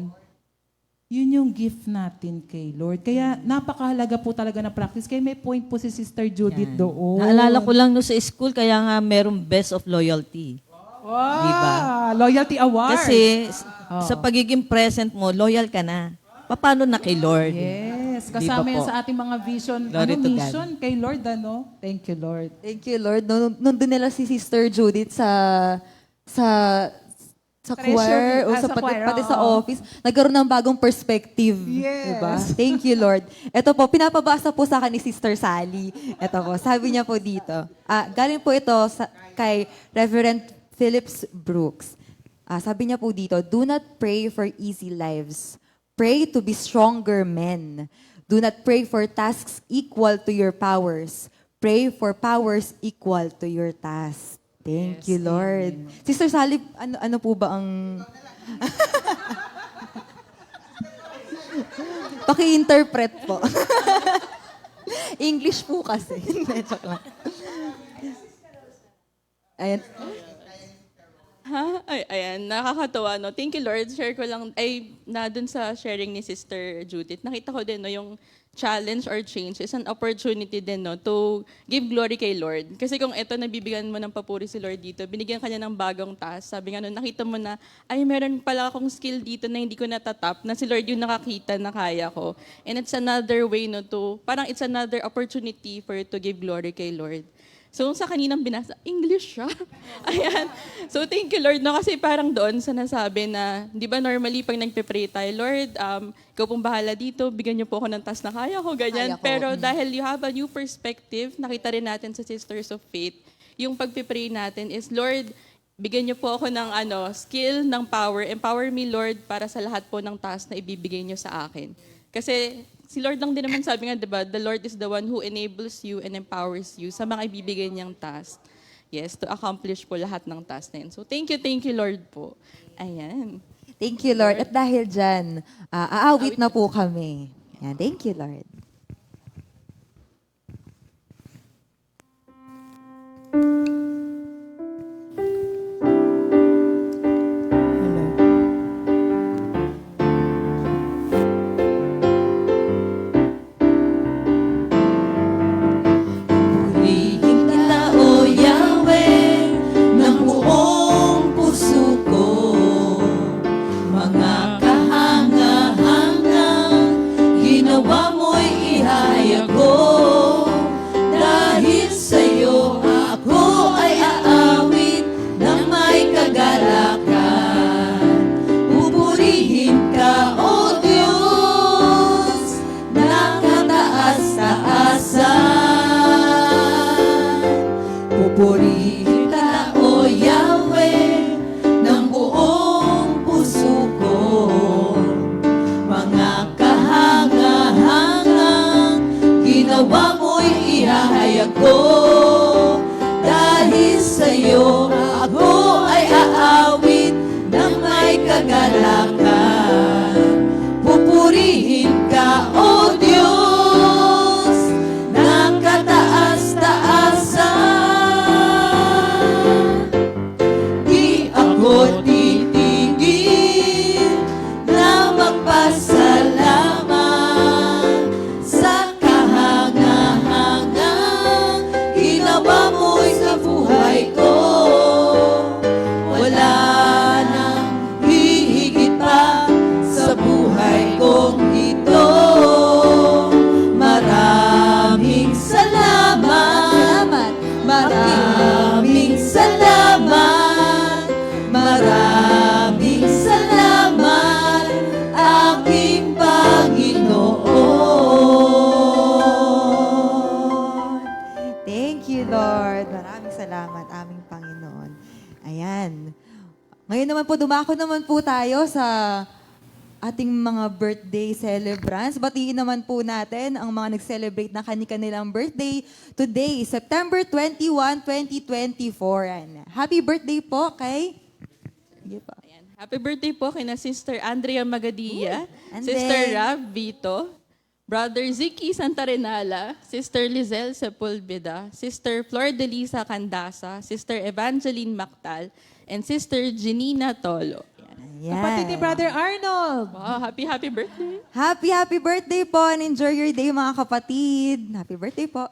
Yun yung gift natin kay Lord. Kaya napakahalaga po talaga na practice. Kaya may point po si Sister Judith doon. Naalala ko lang no sa school, kaya nga merong Best of Loyalty. Wow! Diba? Loyalty Award. Kasi sa pagiging present mo, loyal ka na. Paano na kay Lord? Yes. Di Kasama ba yan po? sa ating mga vision. Glory to God. Mission kay Lord, ano? Thank you, Lord. Thank you, Lord. Nandun nila si Sister Judith sa Treasury. choir o Sa choir, pati sa oo. office, nagkaroon ng bagong perspective. Yes. Diba? Thank you, Lord. Ito po, pinapabasa po sa akin ni Sister Sally. Ito po, sabi niya po dito. Galing po ito kay Reverend Phillips Brooks. Sabi niya po dito, do not pray for easy lives. Pray to be stronger men. Do not pray for tasks equal to your powers. Pray for powers equal to your tasks. Thank you, Lord. Sister Sally, ano po ba ang... Paki-interpret po. English po kasi. Hindi, joke lang. Ayan. Ha? Ay, ayan, nakakatawa, no? Thank you, Lord. Share ko lang, na dun sa sharing ni Sister Judith, nakita ko din, no, yung challenge or change is an opportunity din, no, to give glory kay Lord. Kasi kung ito, nabibigyan mo ng papuri si Lord dito, binigyan ka niya ng bagong task. Sabi nga, no, nakita mo na, ay, meron pala akong skill dito na hindi ko natatap, na si Lord yung nakakita na kaya ko. And it's another way, no, parang it's another opportunity for you to give glory kay Lord. So, sa kaninang binasa, English siya. Ayan. So, thank you, Lord. No? Kasi parang doon sa nasabi na, di ba normally pag nagpe-pray tayo, Lord, ikaw pong bahala dito, bigyan niyo po ako ng task na kaya ko, ganyan. Kaya ko. Pero dahil you have a new perspective, nakita rin natin sa Sisters of Faith, yung pagpe-pray natin is, Lord, bigyan niyo po ako ng skill, ng power. Empower me, Lord, para sa lahat po ng task na ibibigay niyo sa akin. Kasi si Lord lang din naman sabi nga, diba, the Lord is the one who enables you and empowers you sa mga ibibigay niyang task. Yes, to accomplish po lahat ng task na yun. So, thank you, Lord po. Ayan. Thank you, Lord. At dahil dyan, aawit na po kami. Yan. Thank you, Lord. Purihin kita, O Yahweh, ng buong puso ko. Mga kahanga-hangang ginawa mo'y ihayag ko. Dahil sa'yo ako ay aawit ng may kagalakan. Pupurihin ka, O Diyos, nakataas-taasan. Pupurihin ka, O Yahweh, ng buong puso ko. Mga kahanga-hangang ginawa mo'y ihahayag ko. Dahil sa'yo ako ay aawit ng may kagalakan. Pupurihin ka, O Diyos, nakataas-taasan. Di ako titigil na magpasalamat sa kahanga-hangang ginawa mo'y sa buhay ko. Wala nang hihigit pa sa buhay kong ito. Maraming salamat, maraming salamat, maraming salamat, aking Panginoon. Thank you, Lord. Maraming salamat, aming Panginoon. Ayan. Ngayon naman po, dumako naman po tayo sa ating mga birthday celebrants. Batiin naman po natin ang mga nag-celebrate na kanilang birthday today, September 21, 2024. Ayan. Happy birthday po kay... Sige po. Ayan. Happy birthday po kina Sister Andrea Magadia, And Sister then- Rav Vito, Brother Ziki Santarenala, Sister Lizelle Sepulveda, Sister Flor de Lisa Candasa, Sister Evangeline Mactal, and Sister Janina Tolo. Ayan. Yes. Kapatid ni Brother Arnold. Wow, happy birthday. Happy birthday po and enjoy your day mga kapatid. Happy birthday po.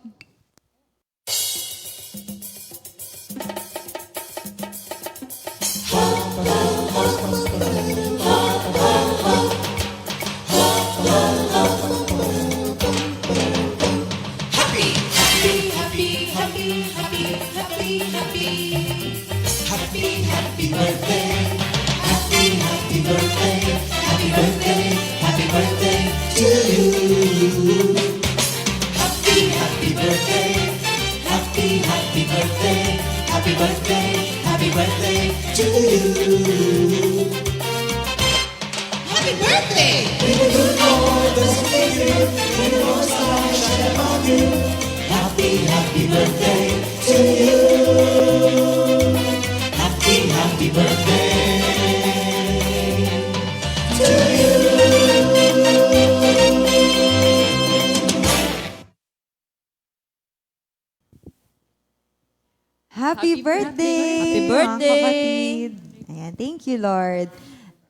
Happy birthday! Happy mga birthday! kapatid. Ayan, thank you, Lord.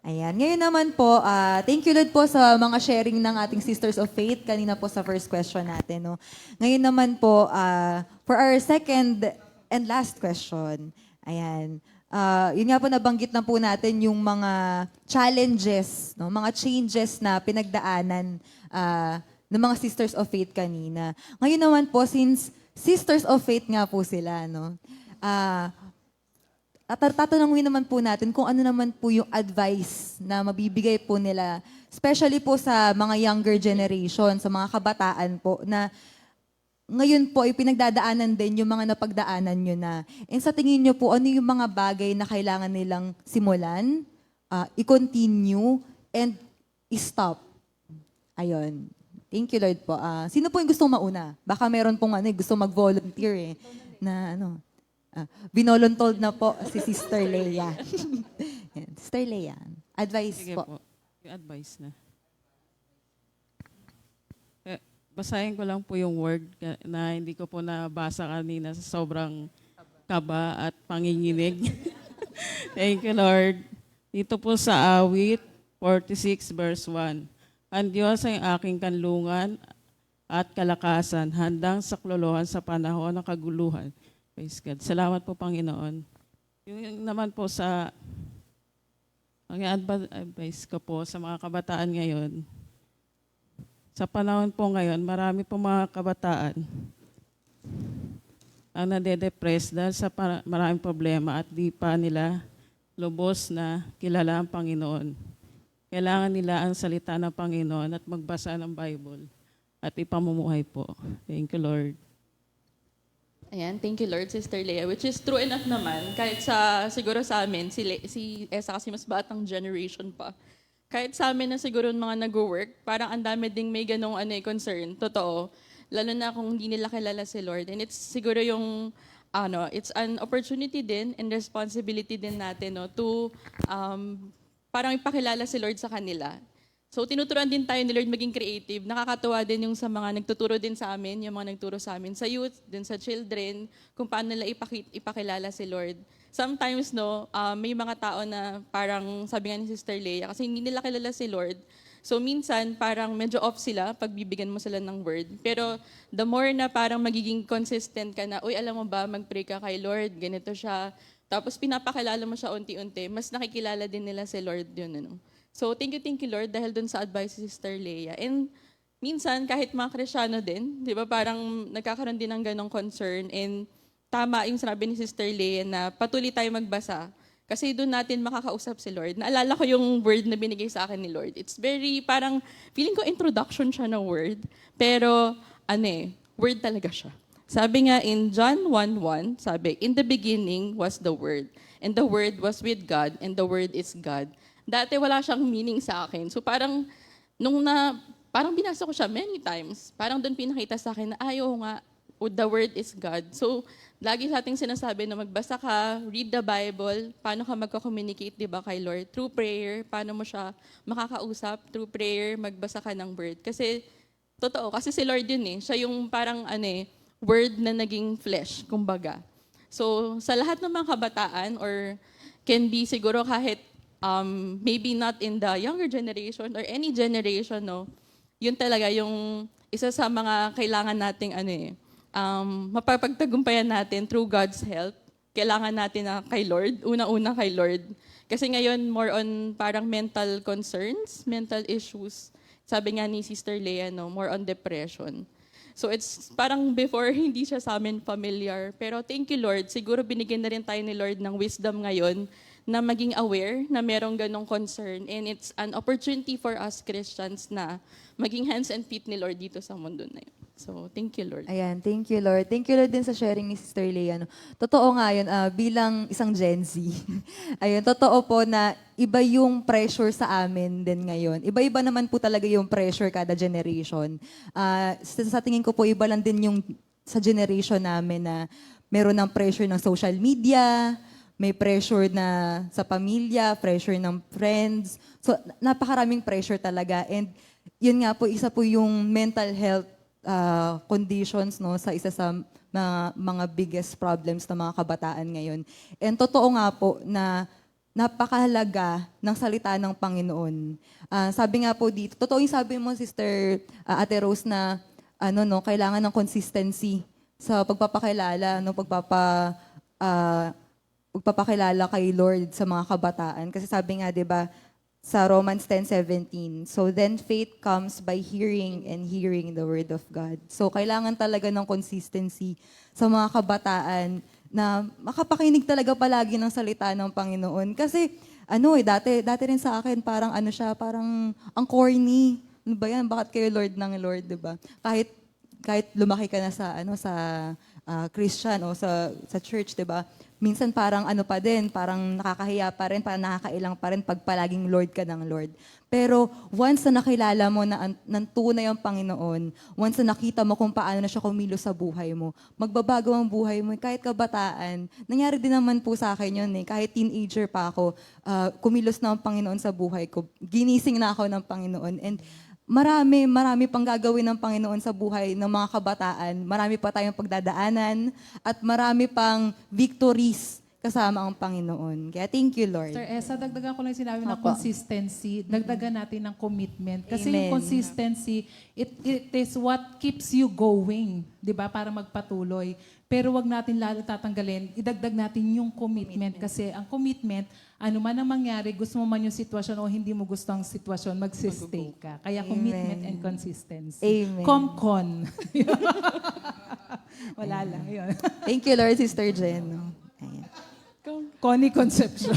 Ayan, ngayon naman po, thank you, Lord, po sa mga sharing ng ating Sisters of Faith kanina po sa first question natin. No? Ngayon naman po, for our second and last question, ayan, yun nga po nabanggit na po natin yung mga challenges, no? Mga changes na pinagdaanan ng mga Sisters of Faith kanina. Ngayon naman po, since Sisters of Faith nga po sila, no? At tatanungin naman po natin kung ano naman po yung advice na mabibigay po nila, especially po sa mga younger generation, sa mga kabataan po, na ngayon po ay pinagdadaanan din yung mga napagdaanan nyo na. And sa tingin nyo po, ano yung mga bagay na kailangan nilang simulan, i-continue, and i-stop? Ayun. Thank you, Lord po. Sino po yung gustong mauna? Baka meron pong gusto mag-volunteer na binolontold na po si Sister Leia. Yan. Sister Leia, advice Sige po. po. Yung advice na. Basahin ko lang po yung word na hindi ko po nabasa kanina sa sobrang kaba at panginginig. Thank you, Lord. Dito po sa awit 46 verse 1. Ang Diyos ay aking kanlungan at kalakasan, handang saklolohan sa panahon ng kaguluhan. Praise God. Salamat po, Panginoon. Yung naman po sa ang advice ko po sa mga kabataan ngayon, sa panahon po ngayon, marami po mga kabataan ang nade-depress dahil sa maraming problema at di pa nila lubos na kilala ang Panginoon. Kailangan nila ang salita ng Panginoon at magbasa ng Bible at ipamumuhay po. Thank you, Lord. Ayan, thank you Lord, Sister Leia, which is true enough naman. Kahit siguro sa amin, si Esa kasi mas batang generation pa. Kahit sa amin na siguro mga nag-work, parang ang dami ding may ganong concern. Totoo. Lalo na kung hindi nila kilala si Lord. And it's siguro yung, it's an opportunity din and responsibility din natin to parang ipakilala si Lord sa kanila. So tinuturuan din tayo ni Lord maging creative. Nakakatuwa din yung sa mga nagtuturo din sa amin, yung mga nagturo sa amin sa youth, din sa children, kung paano nila ipakilala si Lord. Sometimes, may mga tao na parang, sabi nga ni Sister Leia, kasi hindi nila kilala si Lord. So minsan, parang medyo off sila pag bibigyan mo sila ng word. Pero the more na parang magiging consistent ka na, uy, alam mo ba, mag-pray ka kay Lord, ganito siya. Tapos pinapakilala mo siya unti-unti, mas nakikilala din nila si Lord yun. So, thank you, Lord, dahil dun sa advice si Sister Leia. And minsan, kahit mga Kristyano din, di ba, parang nagkakaroon din ng ganong concern. And tama yung sinabi ni Sister Leia na patuloy tayo magbasa. Kasi doon natin makakausap si Lord. Naalala ko yung word na binigay sa akin ni Lord. It's very, parang, feeling ko introduction siya ng word. Pero, word talaga siya. Sabi nga in John 1:1, sabi, in the beginning was the Word. And the Word was with God, and the Word is God. Dati wala siyang meaning sa akin. So parang, parang binasa ko siya many times. Parang doon pinakita sa akin na, nga, the Word is God. So, lagi sa ating sinasabi na magbasa ka, read the Bible, paano ka magko-communicate, di ba, kay Lord? Through prayer, paano mo siya makakausap? Through prayer, magbasa ka ng Word. Kasi, totoo, kasi si Lord yun siya yung parang, Word na naging flesh, kumbaga. So, sa lahat ng mga kabataan, or can be siguro kahit maybe not in the younger generation or any generation, no, yun talaga yung isa sa mga kailangan nating mapapagtagumpayan natin through God's help. Kailangan natin na kay Lord, una-una kay Lord. Kasi ngayon, more on parang mental concerns, mental issues. Sabi nga ni Sister Lea, no, more on depression. So it's parang before, hindi siya sa amin familiar. Pero thank you, Lord. Siguro binigyan na rin tayo ni Lord ng wisdom ngayon na maging aware na merong ganong concern. And it's an opportunity for us Christians na maging hands and feet ni Lord dito sa mundo na yun. So, thank you, Lord. Ayan, thank you, Lord. Thank you, Lord, din sa sharing ni Sister Lea. No? Totoo nga yun, bilang isang Gen Z. Ayun, totoo po na iba yung pressure sa amin din ngayon. Iba-iba naman po talaga yung pressure kada generation. Sa tingin ko po, iba lang din yung sa generation namin na meron ng pressure ng social media, may pressure na sa pamilya, pressure ng friends. So, napakaraming pressure talaga. And yun nga po, isa po yung mental health conditions, no, sa isa sa mga biggest problems ng mga kabataan ngayon. And totoo nga po na napakahalaga ng salita ng Panginoon. Sabi nga po dito, totoo yung sabi mo, Sister Ate Rose, na kailangan ng consistency sa pagpapakilala, pagpapakilala kay Lord sa mga kabataan. Kasi sabi nga, 'di ba, sa Romans 10:17, so then faith comes by hearing and hearing the word of God. So kailangan talaga ng consistency sa mga kabataan na makapakinig talaga palagi ng salita ng Panginoon. Kasi dati rin sa akin parang parang ang corny. Ano ba yan? Bakit kayo Lord ng Lord, 'di ba? Kahit lumaki ka na sa Christian o sa church, 'di ba? Minsan parang parang nakakahiya pa rin, parang nakakailang pa rin pag palaging Lord ka ng Lord. Pero once na nakilala mo na ng tunay ang Panginoon, once na nakita mo kung paano na siya kumilos sa buhay mo, magbabago ang buhay mo. Kahit kabataan, nangyari din naman po sa akin yun. Kahit teenager pa ako, kumilos na ang Panginoon sa buhay ko. Ginising na ako ng Panginoon. And marami pang gagawin ng Panginoon sa buhay ng mga kabataan. Marami pa tayong pagdadaanan at marami pang victories kasama ang Panginoon. Kaya thank you, Lord. Sir Esa, dagdagan ko lang yung sinabi ng Opo. consistency. Dagdagan natin ng commitment. Kasi Amen. yung consistency, it is what keeps you going, di ba? Para magpatuloy. Pero wag natin lalo tatanggalin. Idagdag natin yung commitment. Kasi ang commitment, ano man ang mangyari, gusto mo man yung sitwasyon o hindi mo gusto ang sitwasyon, magsistay ka. Kaya commitment and consistency. Amen. Comcon. Wala lang. Yun. Thank you, Lord, Sister Jen. Ayan. Connie Concepcion.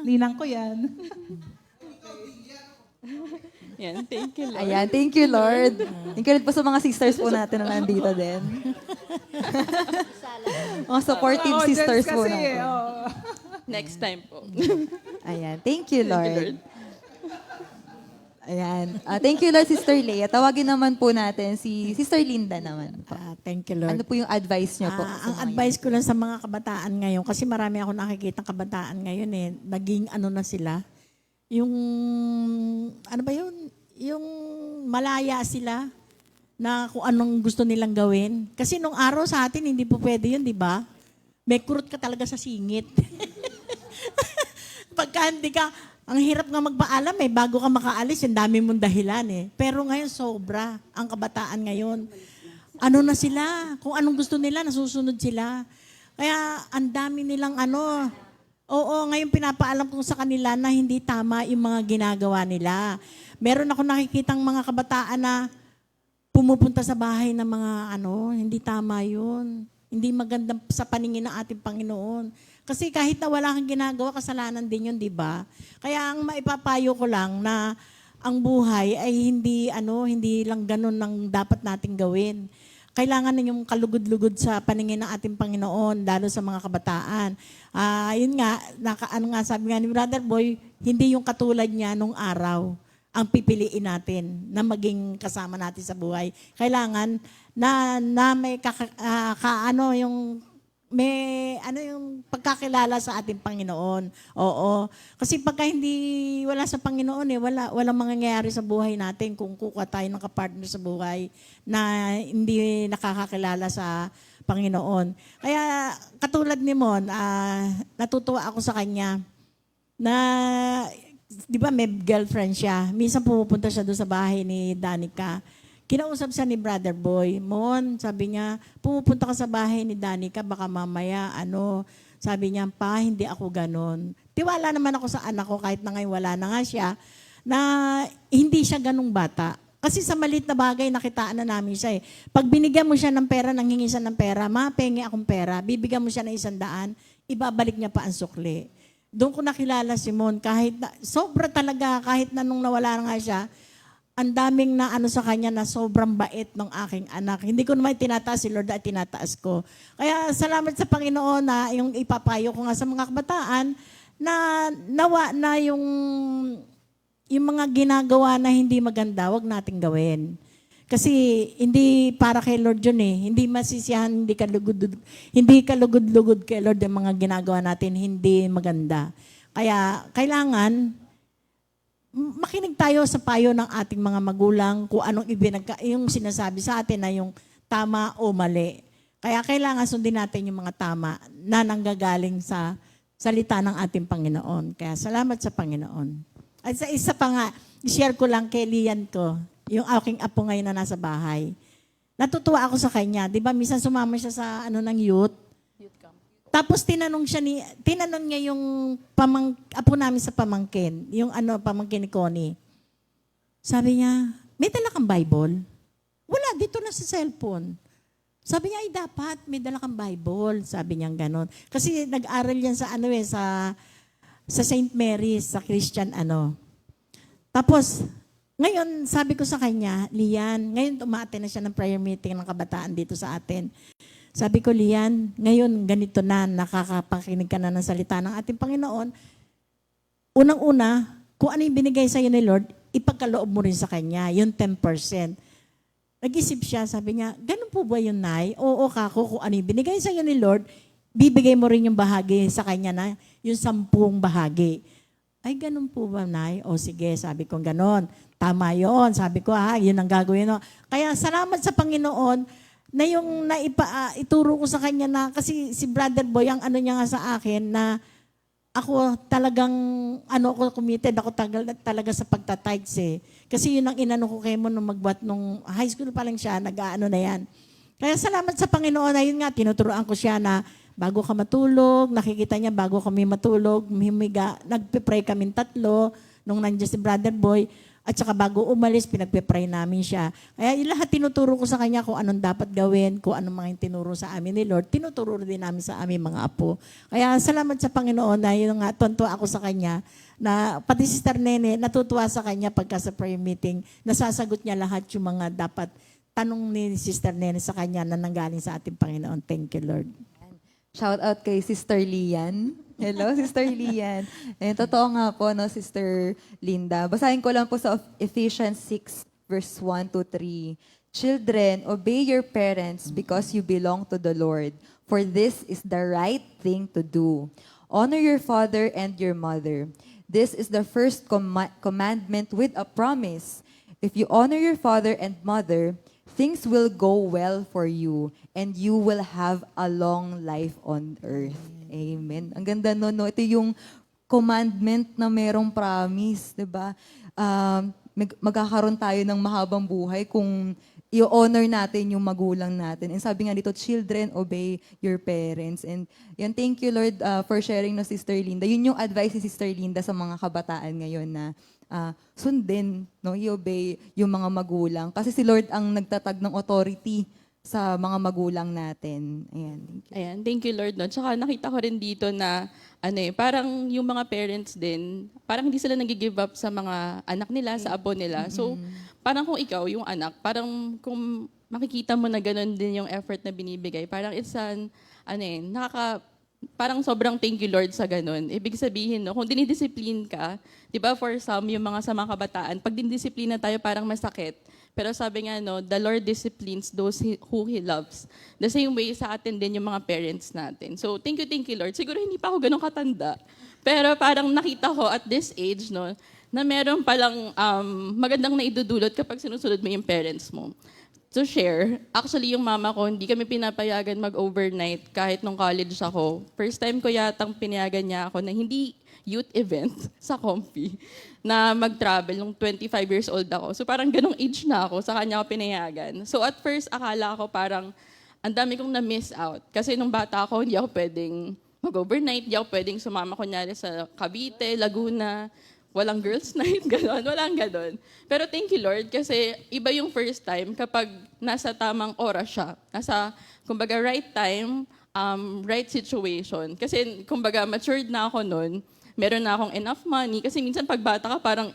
Ninang ko yan. Yan, thank you, Lord. Ayan, thank you, Lord. Thank you, Lord, po sa mga sisters po natin na nandito din. Mga supportive Oo, sisters Jens po kasi, natin. oo. Next time po. Ayan, thank you, Thank you, Lord. Lord. Ayan. Thank you, Lord, Sister Leah. Tawagin naman po natin si Sister Linda naman. Po. Thank you, Lord. Ano po yung advice niyo po? sa Ang mga advice ko lang sa mga kabataan ngayon, kasi marami ako nakikita kabataan ngayon naging na sila. Yung, yung malaya sila na kung anong gusto nilang gawin. Kasi nung araw sa atin, hindi po pwede yun, di ba? May kurot ka talaga sa singit. Pagka hindi ka, ang hirap nga magpaalam bago ka makaalis, yung dami mong dahilan Pero ngayon, sobra ang kabataan ngayon. Ano na sila? Kung anong gusto nila, nasusunod sila. Kaya ang dami nilang ngayon pinapaalam ko sa kanila na hindi tama yung mga ginagawa nila. Meron ako nakikitang mga kabataan na pumupunta sa bahay ng mga hindi tama yun. Hindi maganda sa paningin ng ating Panginoon. Kasi kahit na wala kang ginagawa, kasalanan din yun, di ba? Kaya ang maipapayo ko lang na ang buhay ay hindi lang ganun ang dapat nating gawin. Kailangan na yung kalugod-lugod sa paningin ng ating Panginoon, lalo sa mga kabataan. Yun nga, sabi nga ni Brother Boy, hindi yung katulad niya nung araw ang pipiliin natin na maging kasama natin sa buhay. Kailangan na may yung pagkakilala sa ating Panginoon. Oo. Kasi pagka wala sa Panginoon walang mangyayari sa buhay natin kung kukuha tayo ng kapartner sa buhay na hindi nakakakilala sa Panginoon. Kaya katulad ni Mon, natutuwa ako sa kanya na, di ba may girlfriend siya. Minsan pumupunta siya doon sa bahay ni Danica. Kinausap siya ni Brother Boy. Mon, sabi niya, pumupunta ka sa bahay ni Danica, baka mamaya, sabi niya, pa, hindi ako ganon. Tiwala naman ako sa anak ko, kahit na ngayon wala na nga siya, na hindi siya ganong bata. Kasi sa maliit na bagay, nakitaan na namin siya eh. Pag binigyan mo siya ng pera, nanghingi siya ng pera, pengi akong pera, bibigyan mo siya ng 100, ibabalik niya pa ang sukli. Doon ko nakilala si Mon, sobra talaga, kahit na nung nawala na nga siya, ang daming na sa kanya na sobrang bait ng aking anak. Hindi ko naman tinataas si Lord at tinataas ko. Kaya salamat sa Panginoon na yung ipapayo ko nga sa mga kabataan na nawa na yung mga ginagawa na hindi maganda, wag nating gawin. Kasi hindi para kay Lord yun eh. Hindi masisiyahan, hindi kalugod-lugod kay Lord yung mga ginagawa natin, hindi maganda. Kaya kailangan makinig tayo sa payo ng ating mga magulang kung anong yung sinasabi sa atin na yung tama o mali. Kaya kailangan sundin natin yung mga tama na nanggagaling sa salita ng ating Panginoon. Kaya salamat sa Panginoon. At sa isa pa nga, share ko lang kay Lian ko, yung aking apo ngayon na nasa bahay. Natutuwa ako sa kanya. Di ba, minsan sumama siya sa ng youth. Tapos tinanong niya yung apo namin sa pamangkin, yung pamangkin ni Connie. Sabi niya, may dala kang Bible? Wala, dito na sa cellphone. Sabi niya, ay dapat, may dala kang Bible. Sabi niya ganon. Kasi nag-aral yan sa sa St. Mary's, sa Christian Tapos, ngayon, sabi ko sa kanya, Lian, ngayon umaattend na siya ng prayer meeting ng kabataan dito sa atin. Sabi ko, Lian, ngayon ganito na, nakakapakinig ka na ng salita ng ating Panginoon. Unang-una, kung ano yung binigay sa'yo ni Lord, ipagkaloob mo rin sa kanya, yung 10%. Nag-isip siya, sabi niya, ganun po ba yun, Nay? Oo, kako, kung ano yung binigay sa'yo ni Lord, bibigay mo rin yung bahagi sa kanya na yung 10 bahagi. Ay, ganun po ba, Nay? O sige, sabi ko, ganun. Tama yun. Sabi ko, yun ang gagawin. No? Kaya salamat sa Panginoon na yung ituro ko sa kanya na, kasi si Brother Boy, ang niya nga sa akin na ako talagang, ako committed, ako talaga sa pagtatides eh. Kasi yun ang inano ko kay mo nung nung high school pa lang siya, nag-ano na yan. Kaya salamat sa Panginoon na yun nga, tinuturoan ko siya na bago ka matulog, nakikita niya bago kami matulog, nagpe-pray kami 3 nung nandiyan si Brother Boy, at saka bago umalis, pinagpe-pray namin siya. Kaya lahat tinuturo ko sa kanya kung anong dapat gawin, kung anong mga tinuro sa amin ni Lord, tinuturo din namin sa aming mga apo. Kaya salamat sa Panginoon na yun nga, tonto ako sa kanya, na pati Sister Nene, natutuwa sa kanya pagka sa prayer meeting, nasasagot niya lahat yung mga dapat tanong ni Sister Nene sa kanya na nanggaling sa ating Panginoon. Thank you, Lord. Shout out kay Sister Lian. Hello, Sister Lian. Totoo nga po, no, Sister Linda. Basahin ko lang po sa Ephesians 6, verse 1 to 3. Children, obey your parents because you belong to the Lord, for this is the right thing to do. Honor your father and your mother. This is the first commandment with a promise. If you honor your father and mother, things will go well for you, and you will have a long life on earth. Amen. Ang ganda no. Ito yung commandment na merong promise, di ba? Magkakaroon tayo ng mahabang buhay kung i-honor natin yung magulang natin. And sabi nga dito, children, obey your parents. And yan, thank you, Lord, for sharing no, Sister Linda. Yun yung advice ni Sister Linda sa mga kabataan ngayon na sundin, no, i-obey yung mga magulang. Kasi si Lord ang nagtatag ng authority sa mga magulang natin. Thank you, Lord. No? Tsaka nakita ko rin dito na parang yung mga parents din, parang hindi sila nag-give up sa mga anak nila, sa apo nila. So, parang kung ikaw, yung anak, parang kung makikita mo na ganun din yung effort na binibigay, parang it's parang sobrang thank you, Lord, sa ganun. Ibig sabihin, no, kung dinidisipline ka, di ba, for some, yung mga sa mga kabataan, pag dinidisiplina tayo, parang masakit. Pero sabi nga, no, the Lord disciplines those who He loves. The same way sa atin din yung mga parents natin. So, thank you, Lord. Siguro hindi pa ako ganun katanda. Pero parang nakita ko at this age, no, na meron palang magandang naidudulot kapag sinusunod mo yung parents mo. to share, actually yung mama ko, hindi kami pinapayagan mag-overnight kahit nung college ako. First time ko yatang pinayagan niya ako na hindi youth event sa Comfy na mag-travel nung 25 years old ako. So parang ganong age na ako, sa kanya ako pinayagan. So at first, akala ko parang ang dami kong na-miss out. Kasi nung bata ako, hindi ako pwedeng mag-overnight, hindi ako pwedeng sumama kunyari sa Cavite, Laguna, walang girls' night, gano'n, walang gano'n. Pero thank you, Lord, kasi iba yung first time kapag nasa tamang oras siya. Nasa, kumbaga, right time, right situation. Kasi, kumbaga, matured na ako noon, meron na akong enough money, kasi minsan pag bata ka, parang,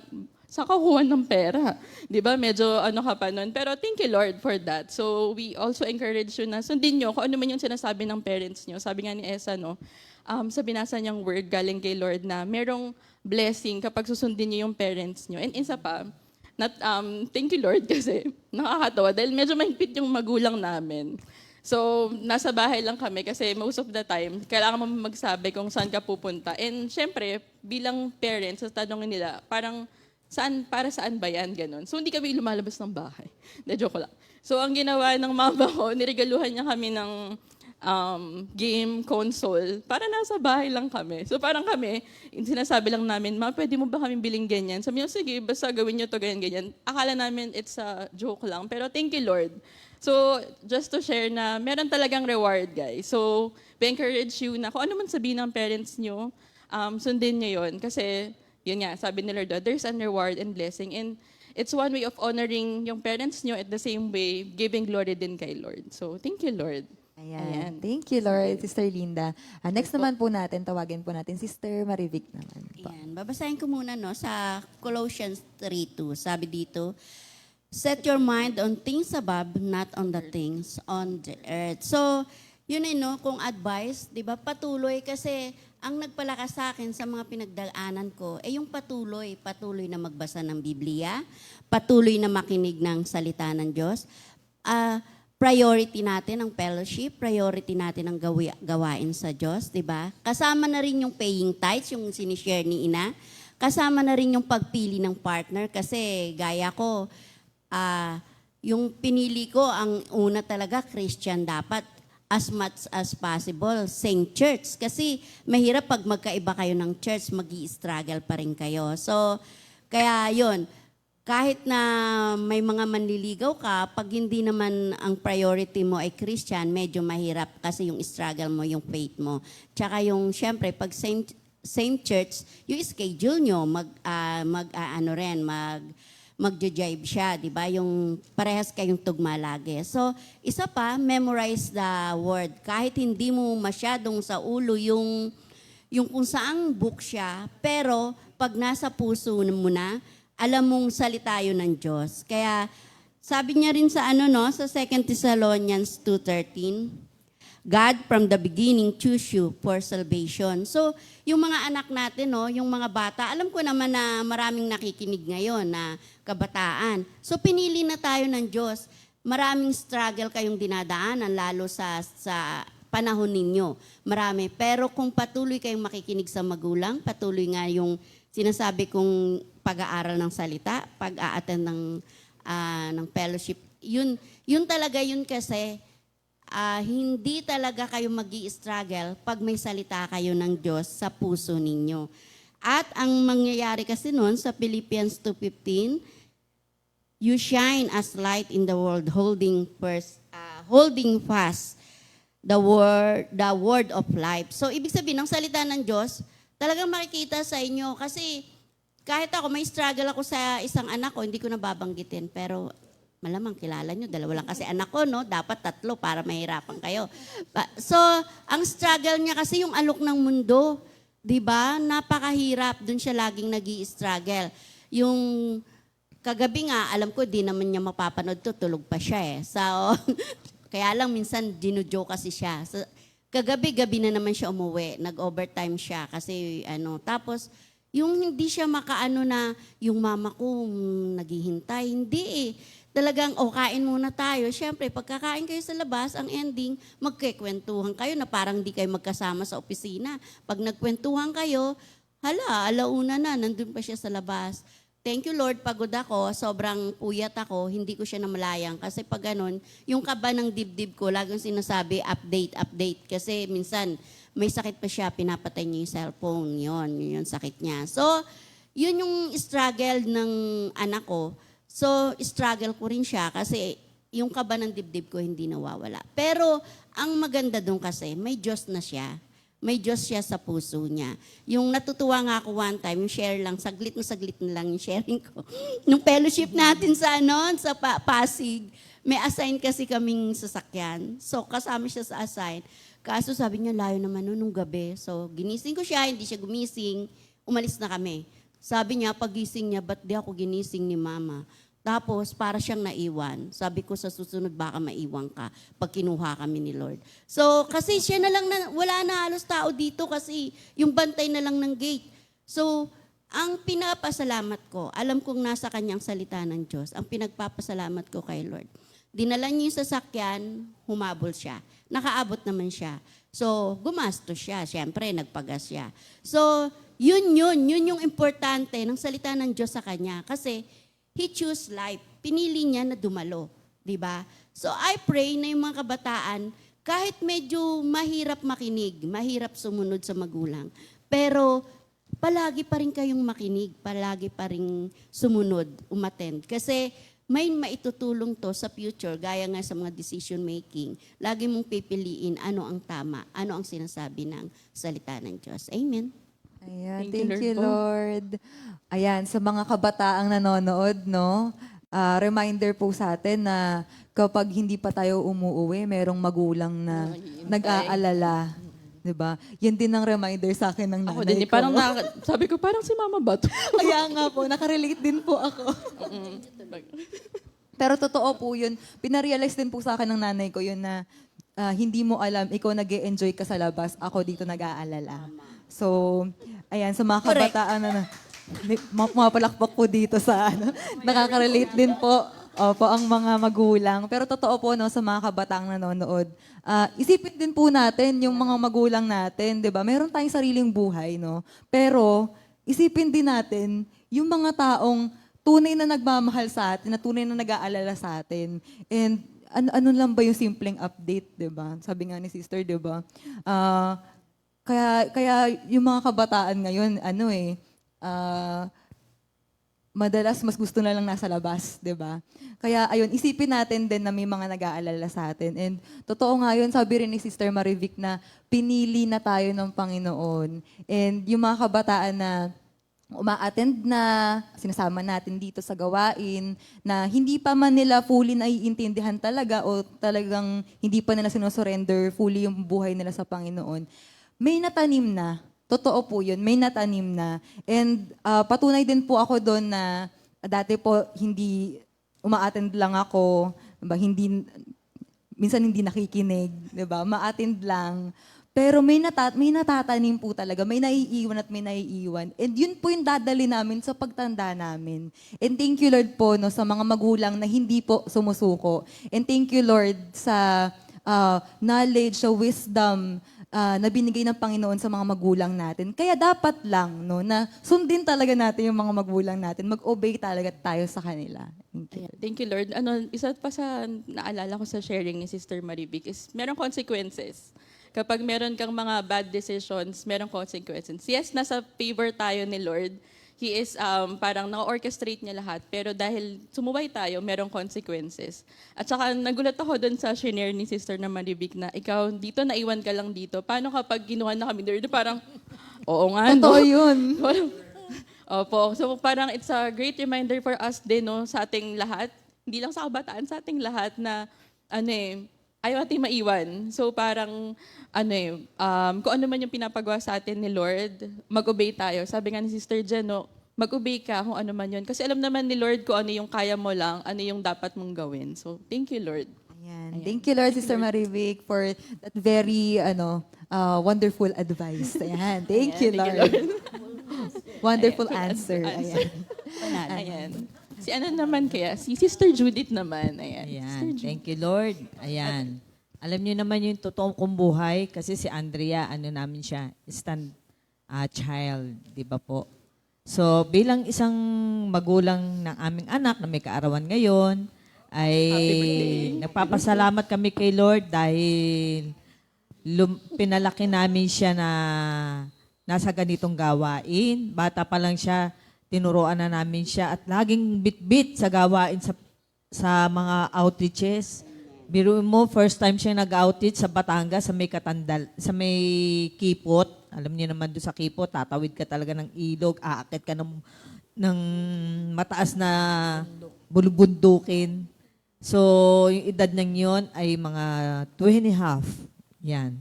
saan ka kuha ng pera? Di ba? Medyo ano ka pa noon. Pero thank you, Lord, for that. So, we also encourage you na sundin nyo kung ano man yung sinasabi ng parents nyo. Sabi nga ni Esa, no, sa binasa niyang word galing kay Lord na merong blessing kapag susundin niyo yung parents niyo. And isa pa, thank you Lord kasi nakakatawa dahil medyo mahigpit yung magulang namin. So, nasa bahay lang kami kasi most of the time, kailangan mo magsabi kung saan ka pupunta. And syempre, bilang parents, sa tanongin nila, parang para saan ba yan? Ganon. So, hindi kami lumalabas ng bahay. De, joke lang. So, ang ginawa ng mama ko, niregaluhan niya kami ng game, console, para nasa bahay lang kami. So parang kami, sinasabi lang namin, ma, pwede mo ba kami biling ganyan? Sabi niya, sige, basta gawin niyo to ganyan. Akala namin it's a joke lang, pero thank you, Lord. So, just to share na meron talagang reward, guys. So, we encourage you na kung ano man sabihin ng parents nyo, sundin nyo yun. Kasi, yun nga, sabi ni Lord, there's a reward and blessing. And it's one way of honoring yung parents nyo at the same way, giving glory din kay Lord. So, thank you, Lord. Ayan. Thank you, Lord, Sister Linda. Next naman po natin, tawagin po natin Sister Marivic naman. Po. Ayan. Babasahin ko muna no, sa Colossians 3:2. Sabi dito, set your mind on things above, not on the things on the earth. So, yun ay no, kung advice, di ba, patuloy kasi ang nagpalakas sa akin sa mga pinagdaanan ko, yung patuloy na magbasa ng Biblia, patuloy na makinig ng salita ng Diyos, priority natin ang fellowship, priority natin ang gawain sa Diyos, di ba? Kasama na rin yung paying tithes, yung sinishare ni Ina. Kasama na rin yung pagpili ng partner kasi gaya ko, yung pinili ko, ang una talaga, Christian dapat. As much as possible, same church. Kasi mahirap pag magkaiba kayo ng church, magi-struggle pa rin kayo. So, kaya yun, kahit na may mga manliligaw ka, pag hindi naman ang priority mo ay Christian, medyo mahirap kasi yung struggle mo, yung faith mo. Tsaka yung, syempre, pag same church, yung schedule nyo, magja-jive siya, di ba? Yung parehas kayong tugma lagi. So, isa pa, memorize the word. Kahit hindi mo masyadong sa ulo yung kung saang book siya, pero pag nasa puso mo na, alam mong salita yun ng Diyos. Kaya sabi niya rin sa sa 2 Thessalonians 2:13, God from the beginning choose you for salvation. So, yung mga anak natin, yung mga bata, alam ko naman na maraming nakikinig ngayon na kabataan. So, pinili na tayo ng Diyos. Maraming struggle kayong dinadaanan, lalo sa panahon ninyo. Marami. Pero kung patuloy kayong makikinig sa magulang, patuloy nga yung sinasabi kong pag-aaral ng salita, pag-a-attend ng fellowship, yun talaga yun kasi hindi talaga kayo magi-struggle pag may salita kayo ng Diyos sa puso ninyo. At ang mangyayari kasi nun sa Philippians 2:15, you shine as light in the world, holding fast the word of life. So ibig sabihin ng salita ng Diyos, talagang makikita sa inyo kasi kahit ako, may struggle ako sa isang anak ko, hindi ko nababanggitin. Pero malamang kilala nyo, dalawa lang kasi anak ko, no? Dapat 3 para mahirapan kayo. So, ang struggle niya kasi yung alok ng mundo. Diba? Napakahirap. Doon siya laging nag-i-struggle. Yung kagabi nga, alam ko, di naman niya mapapanood to, tulog pa siya eh. So, kaya lang minsan, ginujoke kasi siya. So, kagabi-gabi na naman siya umuwi. Nag-overtime siya kasi tapos, yung hindi siya makaano na yung mama ko naghihintay. Hindi eh. Talagang, kain muna tayo. Siyempre, pagkakain kayo sa labas, ang ending, magkikwentuhan kayo na parang di kayo magkasama sa opisina. Pag nagkwentuhan kayo, alauna na, nandun pa siya sa labas. thank you Lord, pagod ako, sobrang puyat ako, hindi ko siya namalayang. Kasi pag ganun, yung kaba ng dibdib ko, laging sinasabi, update. Kasi minsan, may sakit pa siya, pinapatay niya yung cellphone. Yun yung sakit niya. So, yun yung struggle ng anak ko. So, struggle ko rin siya kasi yung kaba ng dibdib ko hindi nawawala. Pero, ang maganda doon kasi, may Diyos na siya. May Diyos siya sa puso niya. Yung natutuwa nga ako one time, yung share lang, saglit na lang yung sharing ko. Nung fellowship natin sa Pasig, may assign kasi kaming sasakyan. So, kasama siya sa assign. Kaso sabi niya, layo naman nung gabi. So, ginising ko siya, hindi siya gumising. Umalis na kami. Sabi niya, pagising niya, ba't di ako ginising ni mama? Tapos, para siyang naiwan. Sabi ko, sa susunod, baka maiwan ka pag kinuha kami ni Lord. So, kasi siya na lang, wala na halos tao dito kasi yung bantay na lang ng gate. So, ang pinapasalamat ko, alam kong nasa kanyang salita ng Diyos, ang pinagpapasalamat ko kay Lord. Dinala niya yung sasakyan, humabol siya. Nakaabot naman siya. So, gumastos siya. Siyempre, nagpagas siya. So, yun yung importante ng salita ng Diyos sa kanya. Kasi, He chose life. Pinili niya na dumalo. Diba? So I pray na yung mga kabataan, kahit medyo mahirap makinig, mahirap sumunod sa magulang, pero palagi pa rin kayong makinig, palagi pa rin sumunod, umattend. Kasi may maitutulong to sa future, gaya nga sa mga decision making. Lagi mong pipiliin ano ang tama, ano ang sinasabi ng salita ng Diyos. Amen. Ayan, Thank you, thank you, Lord po. Lord. Ayan, sa mga kabataang nanonood, no, reminder po sa atin na kapag hindi pa tayo umuuwi, merong magulang na nag-aalala. Diba? Yan din ang reminder sa akin ng nanay Ako din, ko. parang sabi ko, parang si Mama ba to? Kaya nga po, nakarelate din po ako. Pero totoo po yun. Pinarealize din po sa akin ng nanay ko yun na hindi mo alam, ikaw nag-e-enjoy ka sa labas, ako dito nag-aalala. So, ayan, sa mga kabataan na pumapalakpak po dito sa nakaka-relate din po ang mga magulang. Pero totoo po no, sa mga kabataang nanonood, isipin din po natin yung mga magulang natin, di ba? Meron tayong sariling buhay, no? Pero isipin din natin yung mga taong tunay na nagmamahal sa atin, na tunay na nag-aalala sa atin. And ano lang ba yung simpleng update, di ba? Sabi nga ni sister, di ba? Kaya yung mga kabataan ngayon, madalas mas gusto na lang nasa labas, 'di ba? Kaya ayun, isipin natin din na may mga nag-aalala sa atin. And totoo nga yun, sabi rin ni Sister Marivic na pinili na tayo ng Panginoon. And yung mga kabataan na uma-attend na, sinasama natin dito sa gawain, na hindi pa man nila fully naiintindihan talaga o talagang hindi pa nila sinusurrender fully yung buhay nila sa Panginoon, may natanim na. Totoo po yun, may natanim na. And patunay din po ako doon na dati po hindi uma-attend lang ako, diba? Minsan hindi nakikinig, diba? Ma-attend lang. Pero may natatanim po talaga, may naiiwan at may naiiwan. And yun po yung dadali namin sa pagtanda namin. And thank you Lord po no, sa mga magulang na hindi po sumusuko. And thank you Lord sa knowledge, sa wisdom, na binigay ng Panginoon sa mga magulang natin. Kaya dapat lang no, na sundin talaga natin yung mga magulang natin. Mag-obey talaga tayo sa kanila. Thank you, Lord. Isa pa sa naalala ko sa sharing ni Sister Marivic is merong consequences. Kapag meron kang mga bad decisions, merong consequences. Yes, nasa favor tayo ni Lord. He is parang na-orchestrate niya lahat. Pero dahil sumuway tayo, merong consequences. At saka nagulat ako dun sa shinare ni Sister na Marivic na ikaw dito, naiwan ka lang dito. Paano kapag ginawa na kami Lord? Parang, oo nga, no? Totoo yun. Opo. So parang it's a great reminder for us din, no, sa ating lahat. Hindi lang sa kabataan, sa ating lahat na, ayaw natin maiwan. So parang, kung ano man yung pinapagawa sa atin ni Lord, mag-obey tayo. Sabi nga ni Sister Jen, no, mag-obey ka kung ano man yun. Kasi alam naman ni Lord kung ano yung kaya mo lang, ano yung dapat mong gawin. So, thank you, Lord. Ayan. Thank you, Lord, Sister Marivic, for that very wonderful advice. Ayan. Thank you, Lord. Wonderful answer. Ayan. Ayan. Si ano naman kaya? Si Sister Judith naman. Ayan. Ayan. Thank you, Lord. Ayan. Alam niyo naman yung totoong kong buhay kasi si Andrea, namin siya, stand child, di ba po? So, bilang isang magulang ng aming anak na may kaarawan ngayon, ay nagpapasalamat kami kay Lord dahil pinalaki namin siya na nasa ganitong gawain. Bata pa lang siya, tinuruan na namin siya at laging bit-bit sa gawain sa mga outreaches. Biro mo, first time siya nag-outreach sa Batangas, sa may Kipot. Alam niyo naman doon sa Kipot, tatawid ka talaga ng ilog, aakit ka ng mataas na bulubundukin. So, yung edad ng yon ay mga 2 and a half. Yan.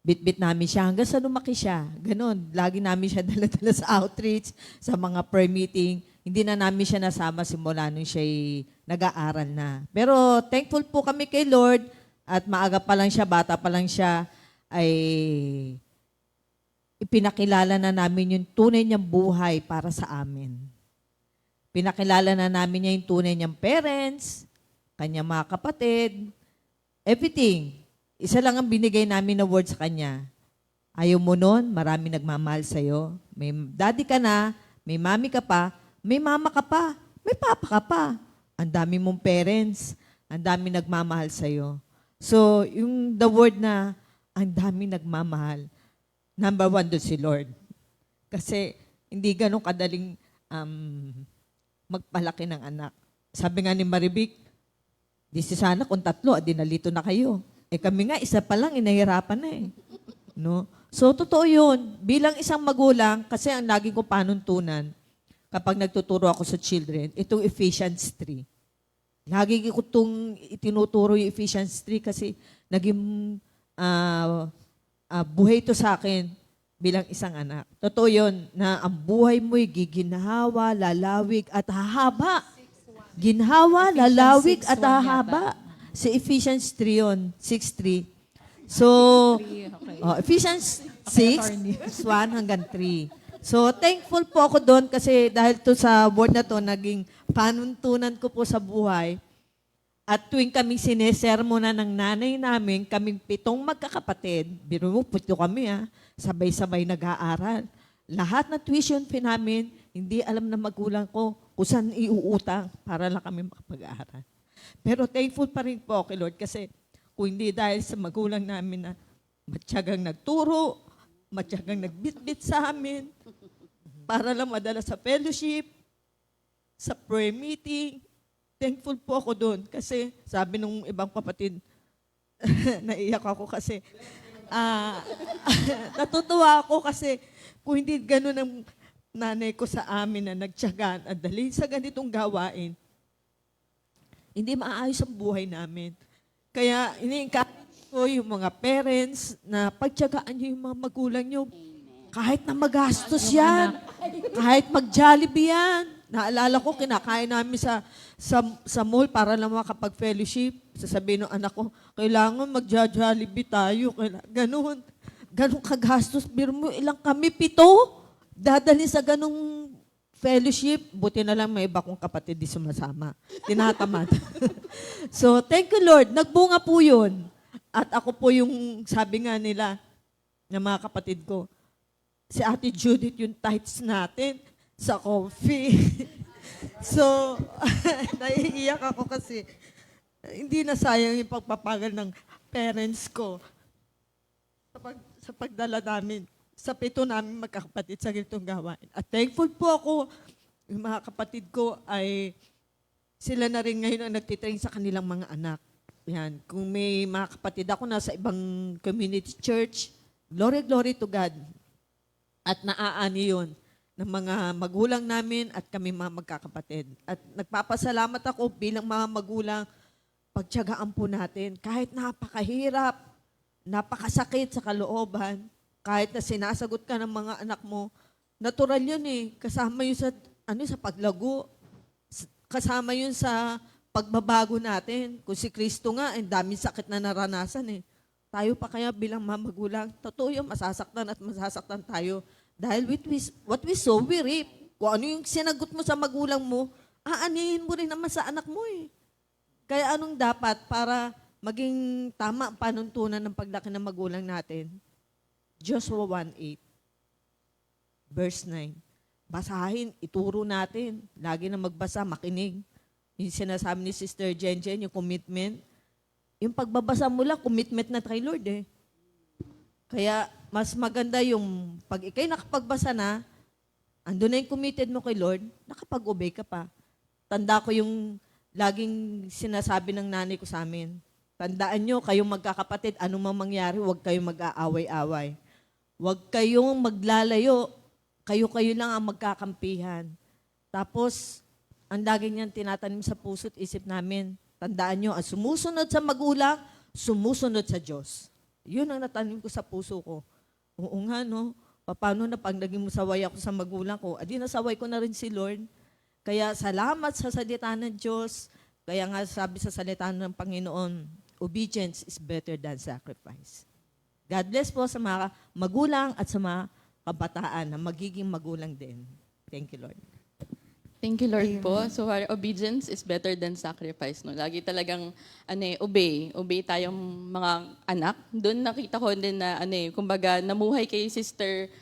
Bit-bit namin siya hanggang sa lumaki siya. Ganon. Lagi namin siya dala-dala sa outreach, sa mga prayer meeting. Hindi na namin siya nasama simula nung siya'y nag-aaral na. Pero thankful po kami kay Lord at maaga pa lang siya, bata pa lang siya, ay ipinakilala na namin yung tunay niyang buhay para sa amin. Pinakilala na namin niya yung tunay niyang parents, kanyang mga kapatid, everything. Isa lang ang binigay namin na word sa kanya. Ayaw mo nun, marami nagmamahal sa'yo. May daddy ka na, may mami ka pa, may mama ka pa, may papa ka pa. Ang dami mong parents, ang dami nagmamahal sa'yo. So, yung the word na ang dami nagmamahal, number 1 doon si Lord. Kasi hindi ganun kadaling magpalaki ng anak. Sabi nga ni Maribik, di si sana kung 3, nalito na kayo. Kami nga, isa pa lang, inahirapan na eh. No? So, totoo yun. Bilang isang magulang, kasi ang lagi ko panuntunan, kapag nagtuturo ako sa children, itong Ephesians 3. Lagi ko itong itinuturo yung Ephesians 3 kasi naging buhay ito sa akin bilang isang anak. Totoo yun, na ang buhay mo'y giginhawa, lalawig at hahaba. Ginhawa, lalawig at hahaba. Sa Ephesians 3 yun, 6:3. So, Ephesians 6, 1 hanggang 3. So, thankful po ako doon kasi dahil to sa word na to, naging panuntunan ko po sa buhay. At tuwing kaming sinesermonan ng nanay namin, kaming 7 magkakapatid, biro mo, 7 kami sabay-sabay nag-aaral. Lahat na tuition fee namin, hindi alam na magulang ko kung saan iuutang para lang kami makapag-aaral. Pero thankful pa rin po kay Lord kasi kung hindi dahil sa magulang namin na matyagang nagturo, matyagang nagbitbit sa amin, para lang madala sa fellowship, sa prayer meeting. Thankful po ako doon kasi sabi nung ibang kapatid, naiyak ako kasi, natutuwa ako kasi kung hindi ganun ang nanay ko sa amin na nagtyagaan at dali sa ganitong gawain, hindi maayos ang buhay namin. Kaya ini-encourage ko yung mga parents na pagtyagaan nyo yung mga magulang nyo. Kahit na magastos yan. Kahit mag-Jollibee yan. Naalala ko, kinakain namin sa mall para lang makapag-fellowship. Sasabihin ng anak ko, kailangan mag-Jollibee tayo. Ganun. Ganun kagastos. Biro mo, ilang kami? 7? Dadalhin sa ganung fellowship. Buti na lang may iba kong kapatid di sumasama. Tinatamad. So, thank you Lord. Nagbunga po yun. At ako po yung sabi nga nila ng mga kapatid ko, si Ate Judith yung tithes natin sa coffee. So, naiiyak ako kasi hindi na sayang yung pagpapagal ng parents ko sa pagdala namin. Sa 7 namin magkakapatid sa ganitong gawain. At thankful po ako, yung mga kapatid ko ay sila na rin ngayon ang nagtitrain sa kanilang mga anak. Yan. Kung may mga kapatid ako nasa ibang community church, glory to God. At naaani yun ng mga magulang namin at kami mga magkakapatid. At nagpapasalamat ako bilang mga magulang, pagtiyagaan po natin. Kahit napakahirap, napakasakit sa kalooban, kahit na sinasagot ka ng mga anak mo, natural yun eh. Kasama yun sa paglago. Kasama yun sa pagbabago natin. Kung si Kristo nga, ang daming sakit na naranasan eh. Tayo pa kaya bilang mga magulang, totoo yun, masasaktan at masasaktan tayo. Dahil what we sow, we reap. Kung ano yung sinagot mo sa magulang mo, aanihin mo rin naman sa anak mo eh. Kaya anong dapat para maging tama ang panuntunan ng paglaki ng magulang natin? Joshua 1:8, verse 9. basahin, ituro natin. Lagi na magbasa, makinig. Yung sinasabi ni Sister Jen, yung commitment. Yung pagbabasa mo lang, commitment na kay Lord eh. Kaya mas maganda yung pag ikay nakapagbasa na, andun na yung committed mo kay Lord, nakapag-obey ka pa. Tanda ko yung laging sinasabi ng nanay ko sa amin. Tandaan nyo, kayong magkakapatid, anong mangyari, huwag kayong mag-aaway-away. Huwag kayong maglalayo. Kayo-kayo lang ang magkakampihan. Tapos, ang lagi niyang tinatanim sa puso't isip namin, tandaan nyo, ang sumusunod sa magulang, sumusunod sa Diyos. Yun ang natanim ko sa puso ko. Oo nga, no? Paano na pag naging masaway ako sa magulang ko, adi nasaway ko na rin si Lord. Kaya salamat sa salita ng Diyos. Kaya nga sabi sa salita ng Panginoon, obedience is better than sacrifice. God bless po sa mga magulang at sa mga kabataan na magiging magulang din. Thank you, Lord. Thank you, Lord po. So our obedience is better than sacrifice. No? Lagi talagang obey. Obey tayong mga anak. Doon nakita ko din na kumbaga namuhay kay Sister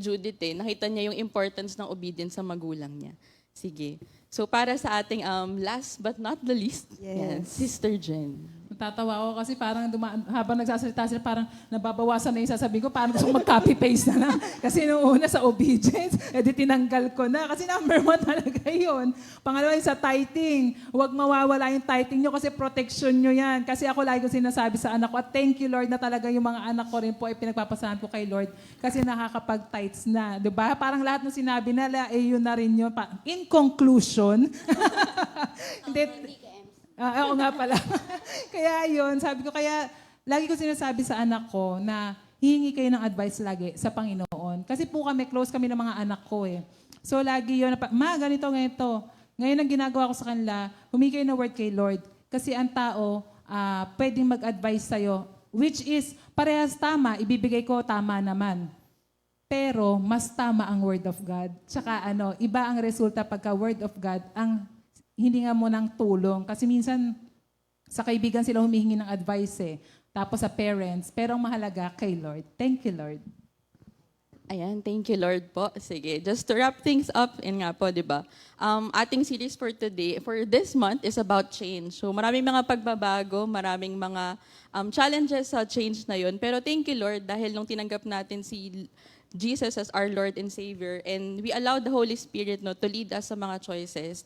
Judith nakita niya yung importance ng obedience sa magulang niya. Sige. So para sa ating last but not the least, yan, Sister Jen. Natatawa ako kasi parang habang nagsasalita sila, parang nababawasan na yung sasabihin ko, parang gusto kong mag-copy-paste na lang. Kasi nung una sa obedience, edi tinanggal ko na. Kasi number 1 talaga yun. Pangalawa yung sa tithing. Huwag mawawala yung tithing nyo kasi protection nyo yan. Kasi ako lagi ko sinasabi sa anak ko, at thank you Lord na talaga yung mga anak ko rin po ay pinagpapasahan ko kay Lord kasi nakakapag-tithes na. Diba? Parang lahat ng sinabi nila, yun na rin yun. In conclusion, hindi, oo nga pala. Kaya yun, sabi ko, kaya lagi ko sinasabi sa anak ko na hihingi kayo ng advice lagi sa Panginoon. Kasi po kami, close kami ng mga anak ko eh. So lagi yun, ma, ganito, ganito. Ngayon ang ginagawa ko sa kanila, humingi kayo ng word kay Lord. Kasi ang tao, pwedeng mag-advise sa'yo. Which is, parehas tama, ibibigay ko, tama naman. Pero, mas tama ang word of God. Tsaka iba ang resulta pagka word of God, ang hindi nga mo ng tulong. Kasi minsan, sa kaibigan sila humihingi ng advice eh. Tapos sa parents. Pero ang mahalaga, kay Lord. Thank you, Lord. Ayan, thank you, Lord po. Sige, just to wrap things up, nga po, di ba? Ating series for today, for this month, is about change. So maraming mga pagbabago, maraming mga challenges sa change na yun. Pero thank you, Lord, dahil nung tinanggap natin si Jesus as our Lord and Savior, and we allow the Holy Spirit to lead us sa mga choices,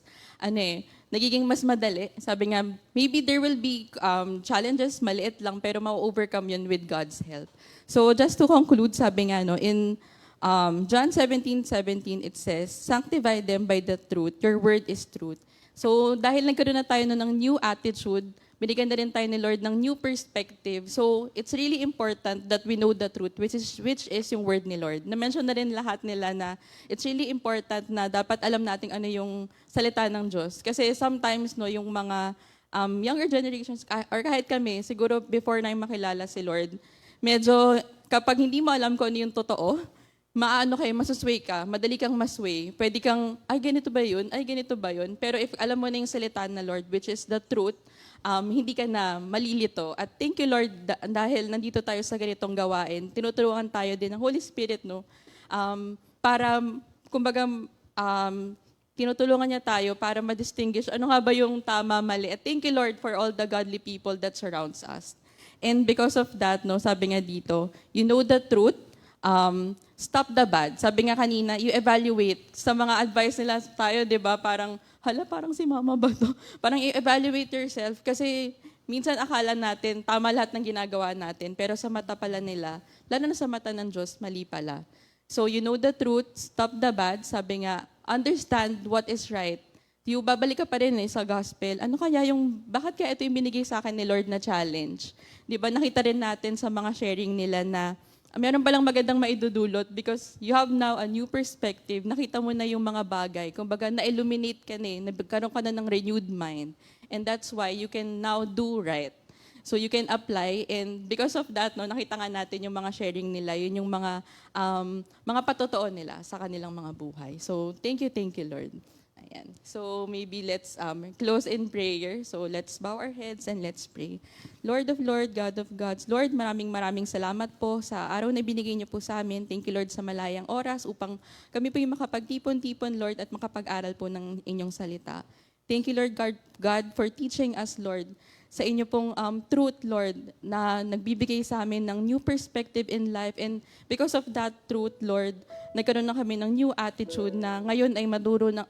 nagiging mas madali. Sabi nga, maybe there will be challenges, maliit lang, pero ma-overcome yun with God's help. So just to conclude, sabi nga, in John 17:17, it says, sanctify them by the truth, your word is truth. So dahil nagkaroon na tayo ng new attitude, binigyan na rin tayo ni Lord ng new perspective. So, it's really important that we know the truth, which is yung word ni Lord. Na-mention na rin lahat nila na it's really important na dapat alam natin ano yung salita ng Diyos. Kasi sometimes, yung mga younger generations, or kahit kami, siguro before na makilala si Lord, medyo kapag hindi mo alam kung ano yung totoo, masusway ka, madali kang masway. Pwede kang, ay ganito ba yun? Ay ganito ba yun? Pero if alam mo na yung salita na Lord, which is the truth, hindi ka na malilito. At thank you, Lord, dahil nandito tayo sa ganitong gawain. Tinuturuan tayo din ng Holy Spirit, para, kumbaga, tinutulungan niya tayo para ma-distinguish ano nga ba yung tama, mali. At thank you, Lord, for all the godly people that surrounds us. And because of that, sabi nga dito, you know the truth, stop the bad. Sabi nga kanina, you evaluate. Sa mga advice nila tayo, di ba, parang parang si mama ba to? Parang i-evaluate yourself kasi minsan akala natin tama lahat ng ginagawa natin pero sa mata pala nila, lalo na sa mata ng Diyos, mali pala. So you know the truth, stop the bad, sabi nga, understand what is right. Babalik ka pa rin sa gospel. Ano kaya bakit kaya ito yung binigay sa akin ni Lord na challenge? Di ba nakita rin natin sa mga sharing nila na meron palang magandang maidudulot because you have now a new perspective. Nakita mo na yung mga bagay. Kumbaga, na-illuminate ka nagkaroon ka na ng renewed mind. And that's why you can now do right. So you can apply. And because of that, nakita nga natin yung mga sharing nila. Yun yung mga patotoo nila sa kanilang mga buhay. So thank you, Lord. Ayan. So maybe let's close in prayer. So let's bow our heads and let's pray. Lord of Lord, God of Gods, Lord, maraming salamat po sa araw na binigay niyo po sa amin. Thank you, Lord, sa malayang oras upang kami po yung makapagtipon-tipon, Lord, at makapag-aral po ng inyong salita. Thank you, Lord God, for teaching us, Lord, sa inyo pong truth, Lord, na nagbibigay sa amin ng new perspective in life. And because of that truth, Lord, nagkaroon na kami ng new attitude na ngayon ay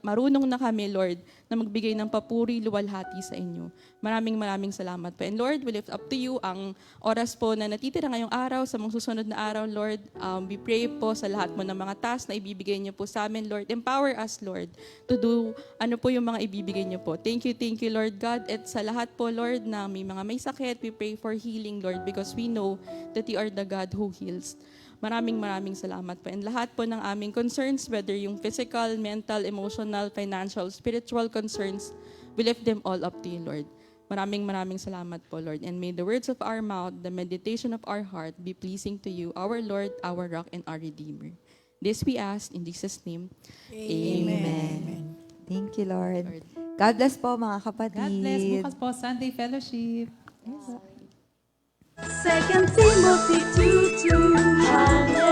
marunong na kami, Lord, na magbigay ng papuri, luwalhati sa inyo. Maraming salamat po. And Lord, we lift up to you ang oras po na natitira ngayong araw, sa mga susunod na araw, Lord. We pray po sa lahat mo ng mga task na ibibigay niyo po sa amin, Lord. Empower us, Lord, to do ano po yung mga ibibigay niyo po. Thank you, Lord God. At sa lahat po, Lord, na may sakit, we pray for healing, Lord, because we know that you are the God who heals. Maraming salamat po. And lahat po ng aming concerns, whether yung physical, mental, emotional, financial, spiritual concerns, we lift them all up to you, Lord. Maraming salamat po, Lord. And may the words of our mouth, the meditation of our heart be pleasing to you, our Lord, our rock, and our Redeemer. This we ask in Jesus' name. Amen. Thank you, Lord. God bless po, mga kapatid. God bless. Bukas po, Sunday Fellowship. 2 Timothy 2:2.